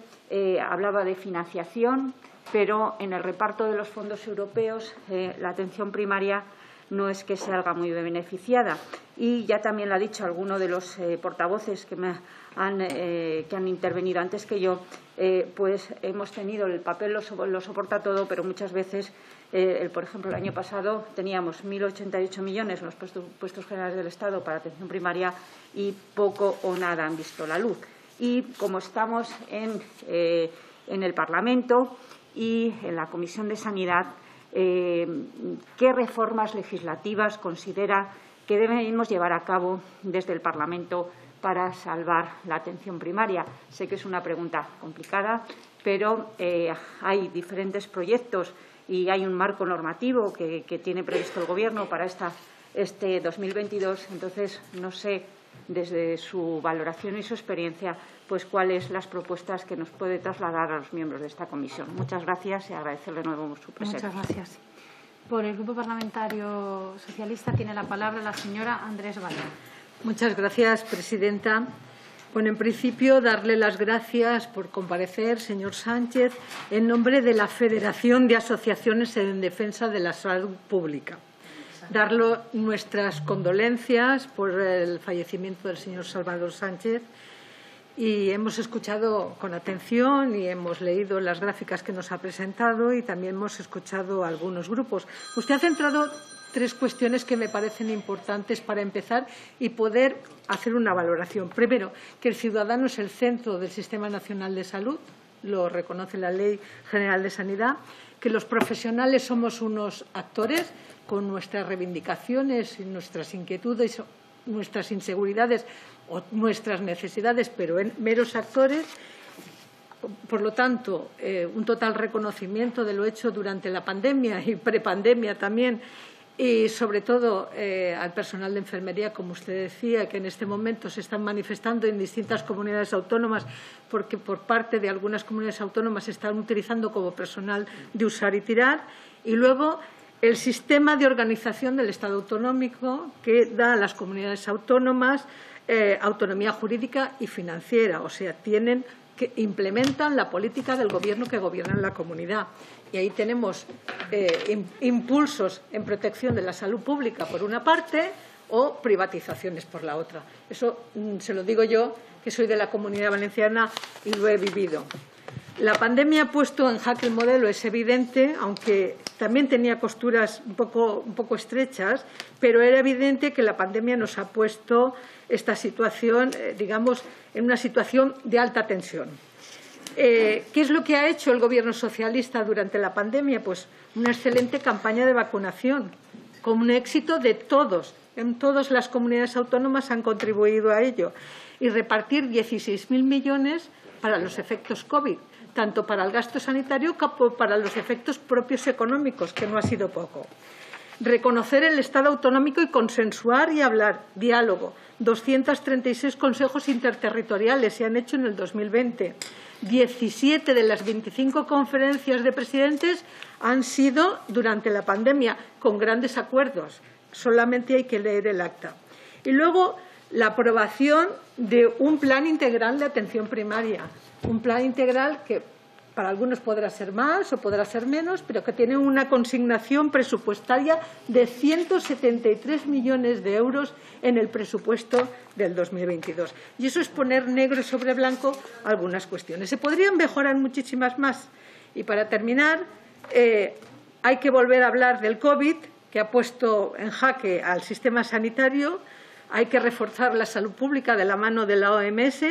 Speaker 8: hablaba de financiación, pero en el reparto de los fondos europeos la atención primaria no es que salga muy beneficiada. Y ya también lo ha dicho alguno de los portavoces que han intervenido antes que yo, pues hemos tenido el papel lo soporta todo, pero muchas veces, por ejemplo, el año pasado teníamos 1.088 millones en los presupuestos generales del Estado para atención primaria y poco o nada han visto la luz. Y como estamos en el Parlamento y en la Comisión de Sanidad, ¿qué reformas legislativas considera que debemos llevar a cabo desde el Parlamento para salvar la atención primaria? Sé que es una pregunta complicada, pero hay diferentes proyectos y hay un marco normativo que tiene previsto el Gobierno para este 2022. Entonces, no sé, desde su valoración y su experiencia, pues cuáles las propuestas que nos puede trasladar a los miembros de esta comisión. Muchas gracias y agradecerle de nuevo su presencia.
Speaker 1: Muchas gracias. Por el Grupo Parlamentario Socialista tiene la palabra la señora Andrés Baldón.
Speaker 9: Muchas gracias, presidenta. Bueno, en principio, darle las gracias por comparecer, señor Sánchez, en nombre de la Federación de Asociaciones en Defensa de la Salud Pública. Darle nuestras condolencias por el fallecimiento del señor Salvador Sánchez. Y hemos escuchado con atención y hemos leído las gráficas que nos ha presentado y también hemos escuchado a algunos grupos. Usted ha centrado tres cuestiones que me parecen importantes para empezar y poder hacer una valoración. Primero, que el ciudadano es el centro del Sistema Nacional de Salud, lo reconoce la Ley General de Sanidad, que los profesionales somos unos actores con nuestras reivindicaciones y nuestras inquietudes, nuestras inseguridades o nuestras necesidades, pero en meros actores. Por lo tanto, un total reconocimiento de lo hecho durante la pandemia y prepandemia también, y sobre todo al personal de enfermería, como usted decía, que en este momento se están manifestando en distintas comunidades autónomas, porque por parte de algunas comunidades autónomas se están utilizando como personal de usar y tirar. Y luego, el sistema de organización del Estado autonómico que da a las comunidades autónomas autonomía jurídica y financiera, o sea, que implementan la política del Gobierno que gobierna en la comunidad. Y ahí tenemos impulsos en protección de la salud pública por una parte o privatizaciones por la otra. Eso se lo digo yo, que soy de la Comunidad Valenciana y lo he vivido. La pandemia ha puesto en jaque el modelo, es evidente, aunque también tenía costuras un poco estrechas, pero era evidente que la pandemia nos ha puesto esta situación, digamos, en una situación de alta tensión. ¿Qué es lo que ha hecho el Gobierno socialista durante la pandemia? Pues una excelente campaña de vacunación, con un éxito de todos. En todas las comunidades autónomas han contribuido a ello. Y repartir 16.000 millones para los efectos COVID, tanto para el gasto sanitario como para los efectos propios económicos, que no ha sido poco. Reconocer el Estado autonómico y consensuar y hablar, diálogo. 236 consejos interterritoriales se han hecho en el 2020. 17 de las 25 conferencias de presidentes han sido durante la pandemia, con grandes acuerdos. Solamente hay que leer el acta. Y luego, la aprobación de un plan integral de atención primaria. Un plan integral que para algunos podrá ser más o podrá ser menos, pero que tiene una consignación presupuestaria de 173 millones de euros en el presupuesto del 2022. Y eso es poner negro sobre blanco algunas cuestiones. Se podrían mejorar muchísimas más. Y para terminar, hay que volver a hablar del COVID, que ha puesto en jaque al sistema sanitario. Hay que reforzar la salud pública de la mano de la OMS,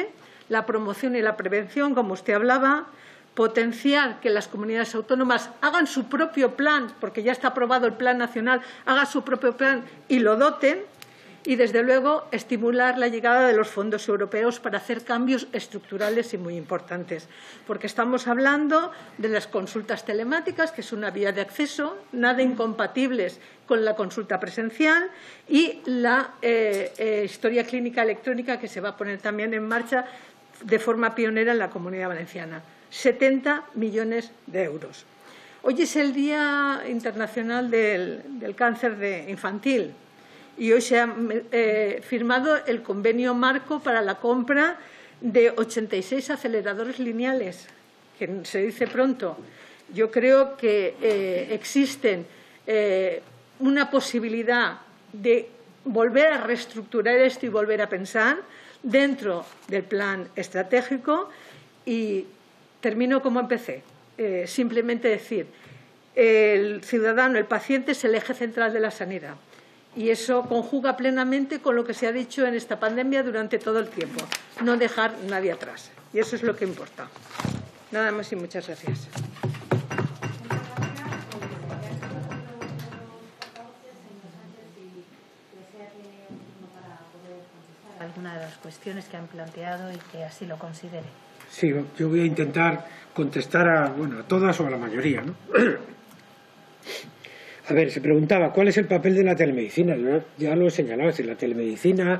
Speaker 9: la promoción y la prevención, como usted hablaba, potenciar que las comunidades autónomas hagan su propio plan, porque ya está aprobado el Plan Nacional, haga su propio plan y lo doten, y, desde luego, estimular la llegada de los fondos europeos para hacer cambios estructurales y muy importantes, porque estamos hablando de las consultas telemáticas, que es una vía de acceso, nada incompatibles con la consulta presencial, y la historia clínica electrónica, que se va a poner también en marcha de forma pionera en la Comunidad Valenciana. 70 millones de euros. Hoy es el Día Internacional del Cáncer Infantil y hoy se ha firmado el convenio marco para la compra de 86 aceleradores lineales, que se dice pronto. Yo creo que existen una posibilidad de volver a reestructurar esto y volver a pensar dentro del plan estratégico. Y termino como empecé, simplemente decir, el ciudadano, el paciente es el eje central de la sanidad y eso conjuga plenamente con lo que se ha dicho en esta pandemia durante todo el tiempo, no dejar a nadie atrás, y eso es lo que importa. Nada más y muchas gracias.
Speaker 1: Alguna de las cuestiones que han planteado y que así lo considere.
Speaker 2: Sí, yo voy a intentar contestar a todas o a la mayoría, ¿no? A ver, se preguntaba cuál es el papel de la telemedicina. Yo ya lo he señalado, es decir, la telemedicina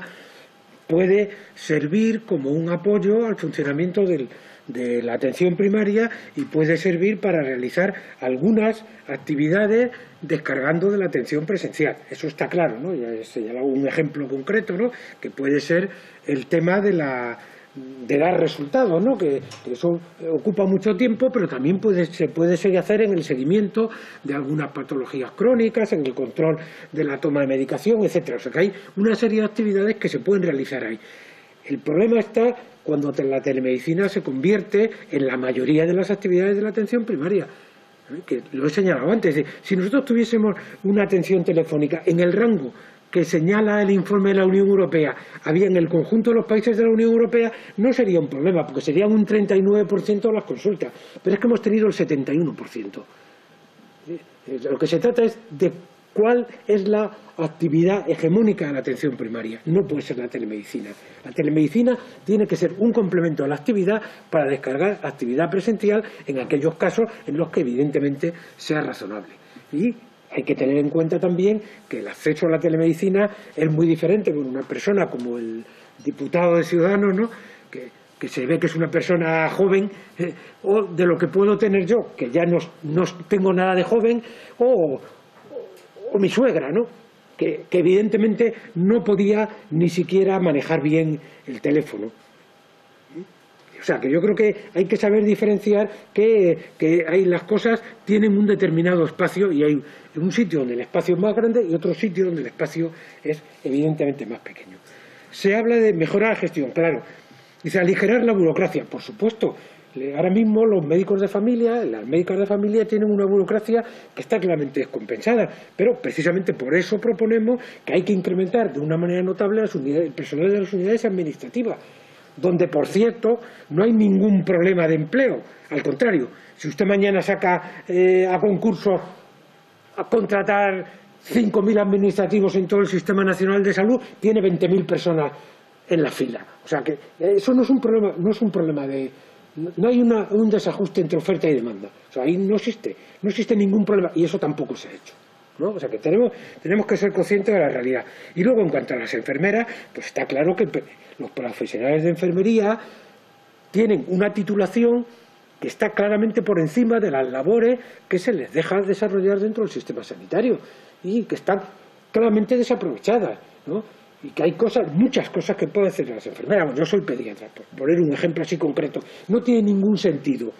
Speaker 2: puede servir como un apoyo al funcionamiento de la atención primaria y puede servir para realizar algunas actividades descargando de la atención presencial. Eso está claro, ¿no? Ya he señalado un ejemplo concreto, ¿no? Que puede ser el tema de dar resultados, ¿no? Que eso ocupa mucho tiempo, pero también se puede hacer en el seguimiento de algunas patologías crónicas, en el control de la toma de medicación, etcétera. O sea que hay una serie de actividades que se pueden realizar ahí. El problema está cuando la telemedicina se convierte en la mayoría de las actividades de la atención primaria, que lo he señalado antes. Si nosotros tuviésemos una atención telefónica en el rango que señala el informe de la Unión Europea, había en el conjunto de los países de la Unión Europea, no sería un problema, porque serían un 39% de las consultas, pero es que hemos tenido el 71%. Lo que se trata es de cuál es la actividad hegemónica de la atención primaria, no puede ser la telemedicina. La telemedicina tiene que ser un complemento de la actividad para descargar actividad presencial en aquellos casos en los que evidentemente sea razonable. Y hay que tener en cuenta también que el acceso a la telemedicina es muy diferente con una persona como el diputado de Ciudadanos, ¿no? que se ve que es una persona joven, o de lo que puedo tener yo, que ya no tengo nada de joven, o mi suegra, ¿no? Que evidentemente no podía ni siquiera manejar bien el teléfono. O sea, que yo creo que hay que saber diferenciar que las cosas tienen un determinado espacio y hay un sitio donde el espacio es más grande y otro sitio donde el espacio es evidentemente más pequeño. Se habla de mejorar la gestión, claro. Dice, aligerar la burocracia, por supuesto. Ahora mismo los médicos de familia, las médicas de familia tienen una burocracia que está claramente descompensada, pero precisamente por eso proponemos que hay que incrementar de una manera notable el personal de las unidades administrativas, donde, por cierto, no hay ningún problema de empleo. Al contrario, si usted mañana saca a concurso a contratar 5.000 administrativos en todo el Sistema Nacional de Salud, tiene 20.000 personas en la fila. O sea que eso no es un problema de... No hay un desajuste entre oferta y demanda. O sea, ahí no existe ningún problema y eso tampoco se ha hecho, ¿no? O sea que tenemos que ser conscientes de la realidad. Y luego, en cuanto a las enfermeras, pues está claro que los profesionales de enfermería tienen una titulación que está claramente por encima de las labores que se les deja desarrollar dentro del sistema sanitario y que están claramente desaprovechadas, ¿no? Y que hay muchas cosas que pueden hacer las enfermeras. Yo soy pediatra, por poner un ejemplo así concreto. No tiene ningún sentido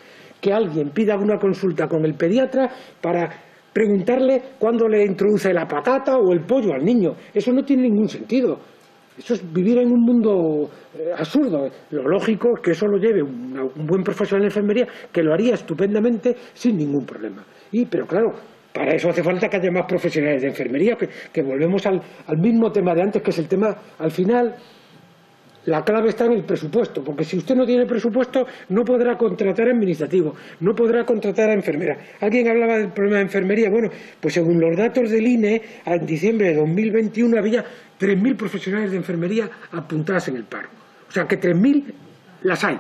Speaker 2: que alguien pida una consulta con el pediatra para preguntarle cuándo le introduce la patata o el pollo al niño. Eso no tiene ningún sentido. Eso es vivir en un mundo absurdo. Lo lógico es que eso lo lleve un buen profesional de enfermería, que lo haría estupendamente sin ningún problema. Pero claro, para eso hace falta que haya más profesionales de enfermería, que volvemos al mismo tema de antes, que es el tema, al final, la clave está en el presupuesto, porque si usted no tiene presupuesto no podrá contratar a administrativo, no podrá contratar a enfermera. Alguien hablaba del problema de enfermería. Bueno, pues según los datos del INE, en diciembre de 2021 había 3.000 profesionales de enfermería apuntadas en el paro. O sea que 3.000 las hay.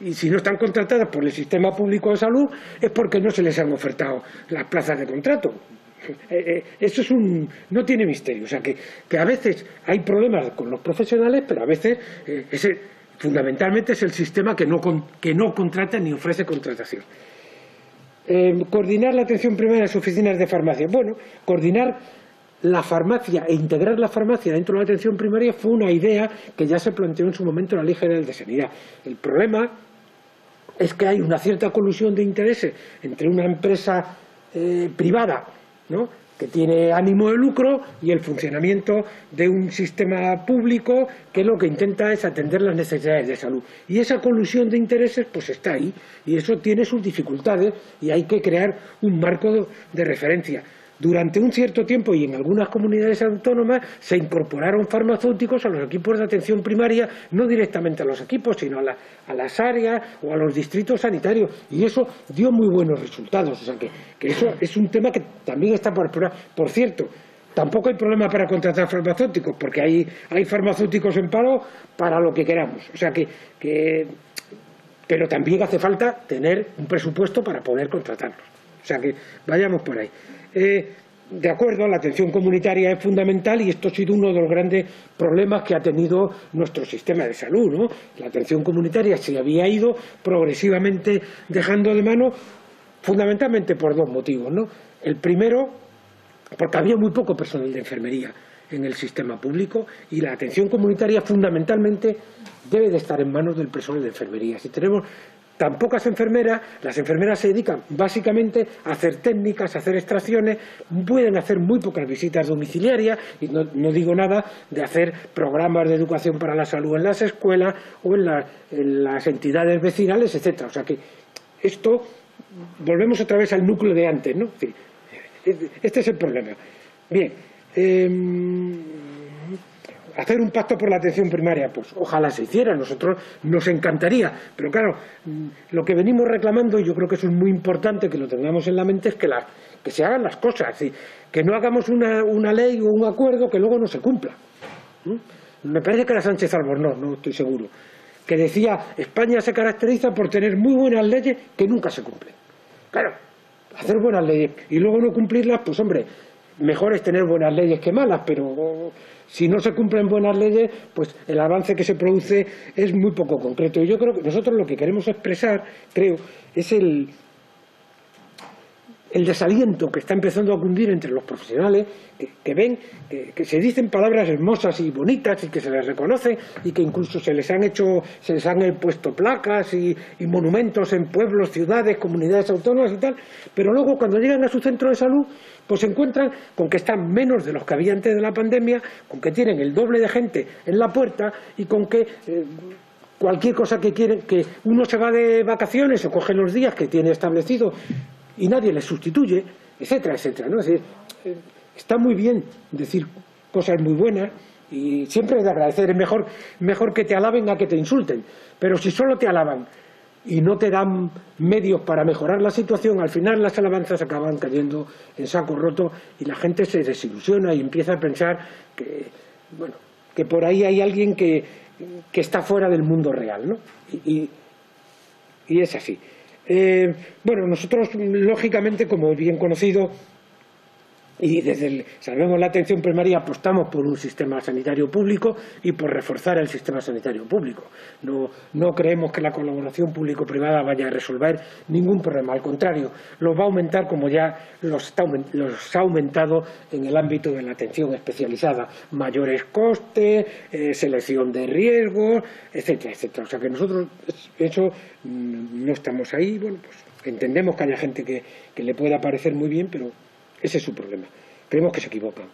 Speaker 2: Y si no están contratadas por el sistema público de salud es porque no se les han ofertado las plazas de contrato. Eso no tiene misterio. O sea que a veces hay problemas con los profesionales, pero a veces fundamentalmente es el sistema que no contrata ni ofrece contratación. Coordinar la atención primaria en las oficinas de farmacia. Bueno, coordinar la farmacia e integrar la farmacia dentro de la atención primaria fue una idea que ya se planteó en su momento en la Ley General de Sanidad. El problema es que hay una cierta colusión de intereses entre una empresa privada ¿no?, que tiene ánimo de lucro, y el funcionamiento de un sistema público que lo que intenta es atender las necesidades de salud. Y esa colusión de intereses pues está ahí, y eso tiene sus dificultades, y hay que crear un marco de referencia. Durante un cierto tiempo, y en algunas comunidades autónomas, se incorporaron farmacéuticos a los equipos de atención primaria, no directamente a los equipos, sino a las áreas o a los distritos sanitarios, y eso dio muy buenos resultados. O sea que eso es un tema que también está por explorar. Por cierto, tampoco hay problema para contratar farmacéuticos, porque hay farmacéuticos en paro para lo que queramos. O sea pero también hace falta tener un presupuesto para poder contratarlos. O sea que vayamos por ahí. De acuerdo, la atención comunitaria es fundamental, y esto ha sido uno de los grandes problemas que ha tenido nuestro sistema de salud, ¿no? La atención comunitaria se había ido progresivamente dejando de mano, fundamentalmente por dos motivos, ¿no? El primero, porque había muy poco personal de enfermería en el sistema público, y la atención comunitaria fundamentalmente debe de estar en manos del personal de enfermería. Si tenemos tan pocas enfermeras, las enfermeras se dedican básicamente a hacer técnicas, a hacer extracciones, pueden hacer muy pocas visitas domiciliarias, y no digo nada de hacer programas de educación para la salud en las escuelas o en las entidades vecinales, etcétera. O sea que esto, volvemos otra vez al núcleo de antes, ¿no? Este es el problema. Bien, hacer un pacto por la atención primaria, pues ojalá se hiciera, a nosotros nos encantaría, pero claro, lo que venimos reclamando, y yo creo que eso es muy importante que lo tengamos en la mente, es que se hagan las cosas, que no hagamos una ley o un acuerdo que luego no se cumpla. Me parece que era Sánchez Albornoz, no estoy seguro, que decía: España se caracteriza por tener muy buenas leyes que nunca se cumplen. Claro, hacer buenas leyes y luego no cumplirlas, pues hombre, mejor es tener buenas leyes que malas, pero si no se cumplen buenas leyes, pues el avance que se produce es muy poco concreto. Y yo creo que nosotros lo que queremos expresar, creo, es el desaliento que está empezando a cundir entre los profesionales, que ven que se dicen palabras hermosas y bonitas y que se les reconoce, y que incluso se les han puesto placas y monumentos en pueblos, ciudades, comunidades autónomas y tal, pero luego cuando llegan a su centro de salud pues se encuentran con que están menos de los que había antes de la pandemia, con que tienen el doble de gente en la puerta, y con que cualquier cosa que quieren, que uno se va de vacaciones o coge los días que tiene establecido y nadie les sustituye, etcétera, etcétera, ¿no? Es decir, está muy bien decir cosas muy buenas, y siempre es de agradecer. Es mejor que te alaben a que te insulten, pero si solo te alaban y no te dan medios para mejorar la situación, al final las alabanzas acaban cayendo en saco roto, y la gente se desilusiona y empieza a pensar que por ahí hay alguien que está fuera del mundo real, ¿no? Y es así. Nosotros, lógicamente, como bien conocido, y sabemos la atención primaria, apostamos por un sistema sanitario público y por reforzar el sistema sanitario público. No creemos que la colaboración público-privada vaya a resolver ningún problema, al contrario, los va a aumentar, como ya los ha aumentado en el ámbito de la atención especializada: mayores costes, selección de riesgos, etcétera, etcétera. O sea que nosotros eso no estamos ahí. Bueno, pues entendemos que haya gente que le pueda parecer muy bien, pero ese es su problema. Creemos que se equivocan.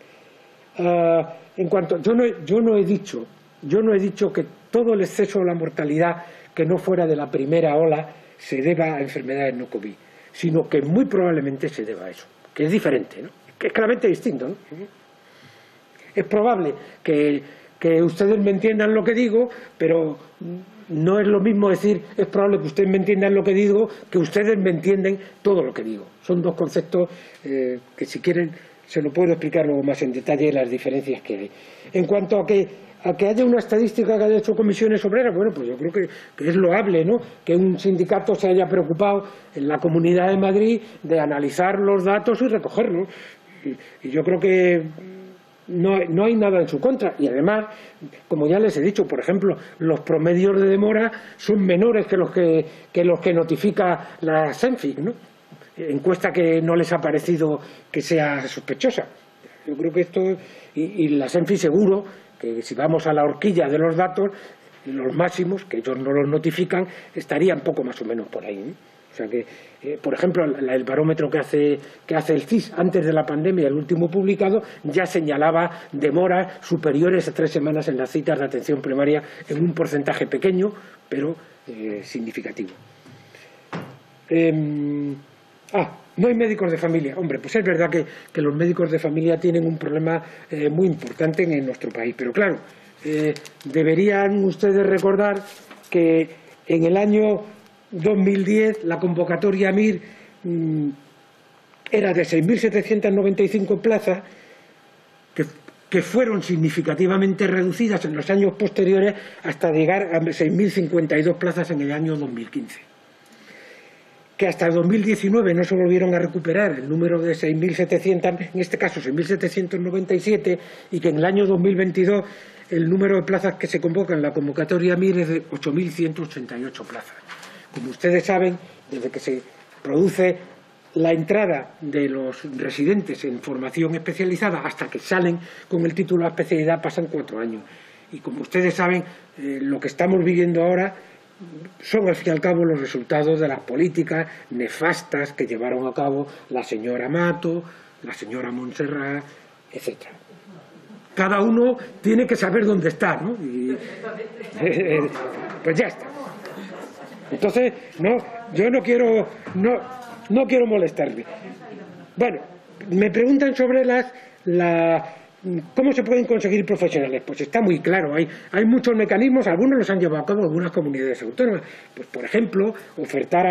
Speaker 2: En cuanto, yo no he dicho que todo el exceso de la mortalidad que no fuera de la primera ola se deba a enfermedades no COVID, sino que muy probablemente se deba a eso, que es diferente, ¿no? Que es claramente distinto, ¿no? Es probable que ustedes me entiendan lo que digo, pero no es lo mismo decir es probable que ustedes me entiendan lo que digo que ustedes me entienden todo lo que digo. Son dos conceptos que, si quieren, se lo puedo explicar luego más en detalle las diferencias que hay. En cuanto a que haya una estadística que haya hecho comisiones obreras, bueno, pues yo creo que es loable, ¿no?, que un sindicato se haya preocupado en la Comunidad de Madrid de analizar los datos y recogerlos. Y yo creo que no hay nada en su contra, y además, como ya les he dicho, por ejemplo, los promedios de demora son menores que los que notifica la SENFIC, ¿no? Encuesta que no les ha parecido que sea sospechosa. Yo creo que esto, y la SENFIC seguro que si vamos a la horquilla de los datos, los máximos, que ellos no los notifican, estarían poco más o menos por ahí, ¿no? O sea que, por ejemplo, el barómetro que hace el CIS antes de la pandemia, el último publicado, ya señalaba demoras superiores a 3 semanas en las citas de atención primaria en un porcentaje pequeño, pero significativo. No hay médicos de familia. Hombre, pues es verdad que los médicos de familia tienen un problema muy importante en nuestro país. Pero claro, deberían ustedes recordar que en el año 2010 la convocatoria MIR era de 6.795 plazas que fueron significativamente reducidas en los años posteriores hasta llegar a 6.052 plazas en el año 2015. Que hasta el 2019 no se volvieron a recuperar el número de 6.700, en este caso 6.797, y que en el año 2022 el número de plazas que se convocan en la convocatoria MIR es de 8.188 plazas. Como ustedes saben, desde que se produce la entrada de los residentes en formación especializada hasta que salen con el título de especialidad pasan 4 años. Y como ustedes saben, lo que estamos viviendo ahora son al fin y al cabo los resultados de las políticas nefastas que llevaron a cabo la señora Mato, la señora Montserrat, etc. Cada uno tiene que saber dónde está, ¿no? Y, pues ya está. Entonces, yo no quiero molestarme. Bueno, me preguntan sobre ¿cómo se pueden conseguir profesionales? Pues está muy claro, hay muchos mecanismos, algunos los han llevado a cabo algunas comunidades autónomas. Pues, por ejemplo, ofertar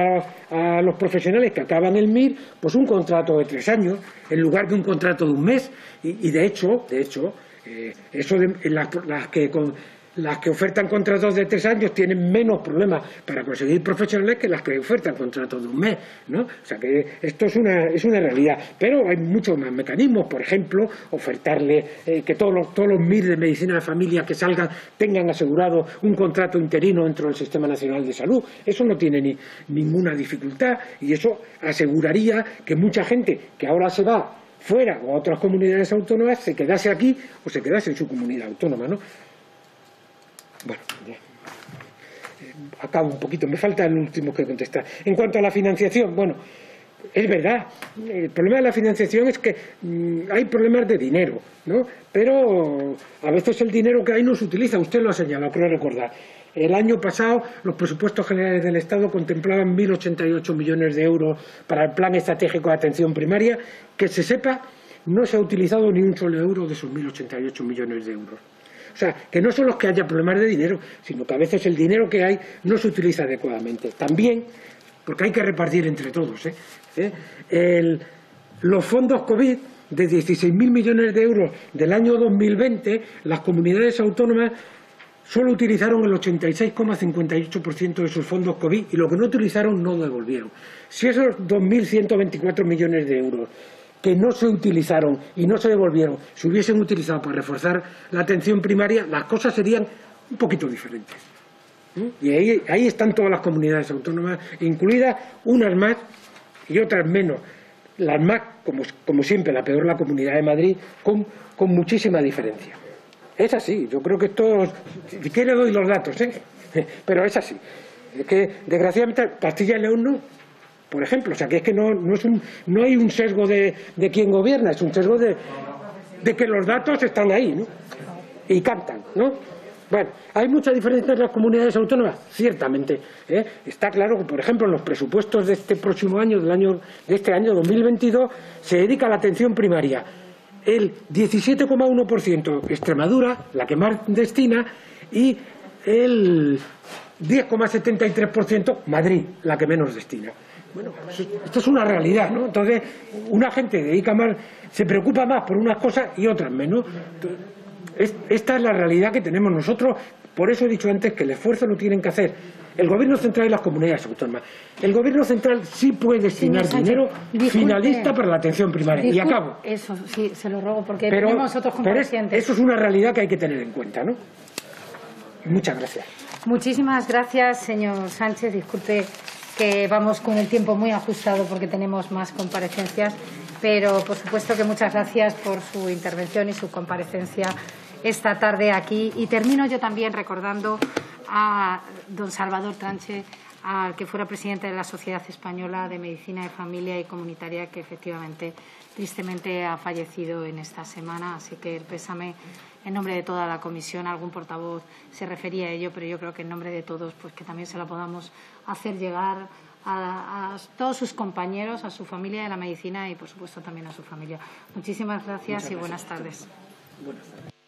Speaker 2: a los profesionales que acaban el MIR pues un contrato de 3 años en lugar de un contrato de 1 mes. Y de hecho las que ofertan contratos de 3 años tienen menos problemas para conseguir profesionales que las que ofertan contratos de 1 mes, ¿no? O sea que esto es una realidad. Pero hay muchos más mecanismos, por ejemplo, ofertarle que todos los MIR de medicina de familia que salgan tengan asegurado un contrato interino dentro del Sistema Nacional de Salud. Eso no tiene ninguna dificultad y eso aseguraría que mucha gente que ahora se va fuera o a otras comunidades autónomas se quedase aquí o se quedase en su comunidad autónoma, ¿no? Bueno, ya. Acabo un poquito, me falta el último que contestar. En cuanto a la financiación, bueno, es verdad, el problema de la financiación es que hay problemas de dinero, ¿no? Pero a veces el dinero que hay no se utiliza, usted lo ha señalado, creo recordar. El año pasado los presupuestos generales del Estado contemplaban 1.088 millones de euros para el Plan Estratégico de Atención Primaria. Que se sepa, no se ha utilizado ni un solo euro de esos 1.088 millones de euros. O sea, que no solo es que haya problemas de dinero, sino que a veces el dinero que hay no se utiliza adecuadamente. También, porque hay que repartir entre todos, los fondos COVID de 16.000 millones de euros del año 2020, las comunidades autónomas solo utilizaron el 86,58% de sus fondos COVID y lo que no utilizaron no devolvieron. Si esos 2.124 millones de euros que no se utilizaron y no se devolvieron se hubiesen utilizado para reforzar la atención primaria, las cosas serían un poquito diferentes. Y ahí están todas las comunidades autónomas, incluidas unas más y otras menos. Las más, como siempre, la peor la Comunidad de Madrid, con muchísima diferencia. Es así, yo creo que esto, si quiere doy los datos, pero es así. Es que, desgraciadamente, Castilla y León no, por ejemplo, o sea, que es que no hay un sesgo de quién gobierna, es un sesgo de que los datos están ahí, ¿no? Y cantan, ¿no? Bueno, ¿hay mucha diferencia en las comunidades autónomas? Ciertamente. Está claro que, por ejemplo, en los presupuestos de este próximo año, de este año 2022, se dedica a la atención primaria el 17,1% Extremadura, la que más destina, y el 10,73% Madrid, la que menos destina. Bueno, esto es una realidad, ¿no? Entonces, una gente dedica más, se preocupa más por unas cosas y otras menos. Esta es la realidad que tenemos nosotros. Por eso he dicho antes que el esfuerzo lo tienen que hacer el Gobierno central y las comunidades autónomas. El Gobierno central sí puede destinar dinero finalista para la atención primaria. Y acabo.
Speaker 1: Eso, sí, se lo rogo, porque tenemos otros comparecientes.
Speaker 2: Eso es una realidad que hay que tener en cuenta, ¿no? Muchas gracias.
Speaker 1: Muchísimas gracias, señor Sánchez. Disculpe que vamos con el tiempo muy ajustado porque tenemos más comparecencias, pero por supuesto que muchas gracias por su intervención y su comparecencia esta tarde aquí. Y termino yo también recordando a don Salvador Tranche, al que fuera presidente de la Sociedad Española de Medicina de Familia y Comunitaria, que efectivamente, tristemente, ha fallecido en esta semana. Así que el pésame en nombre de toda la comisión. Algún portavoz se refería a ello, pero yo creo que en nombre de todos, pues que también se la podamos hacer llegar a todos sus compañeros, a su familia de la medicina y, por supuesto, también a su familia. Muchísimas gracias y buenas tardes.
Speaker 10: Buenas tardes.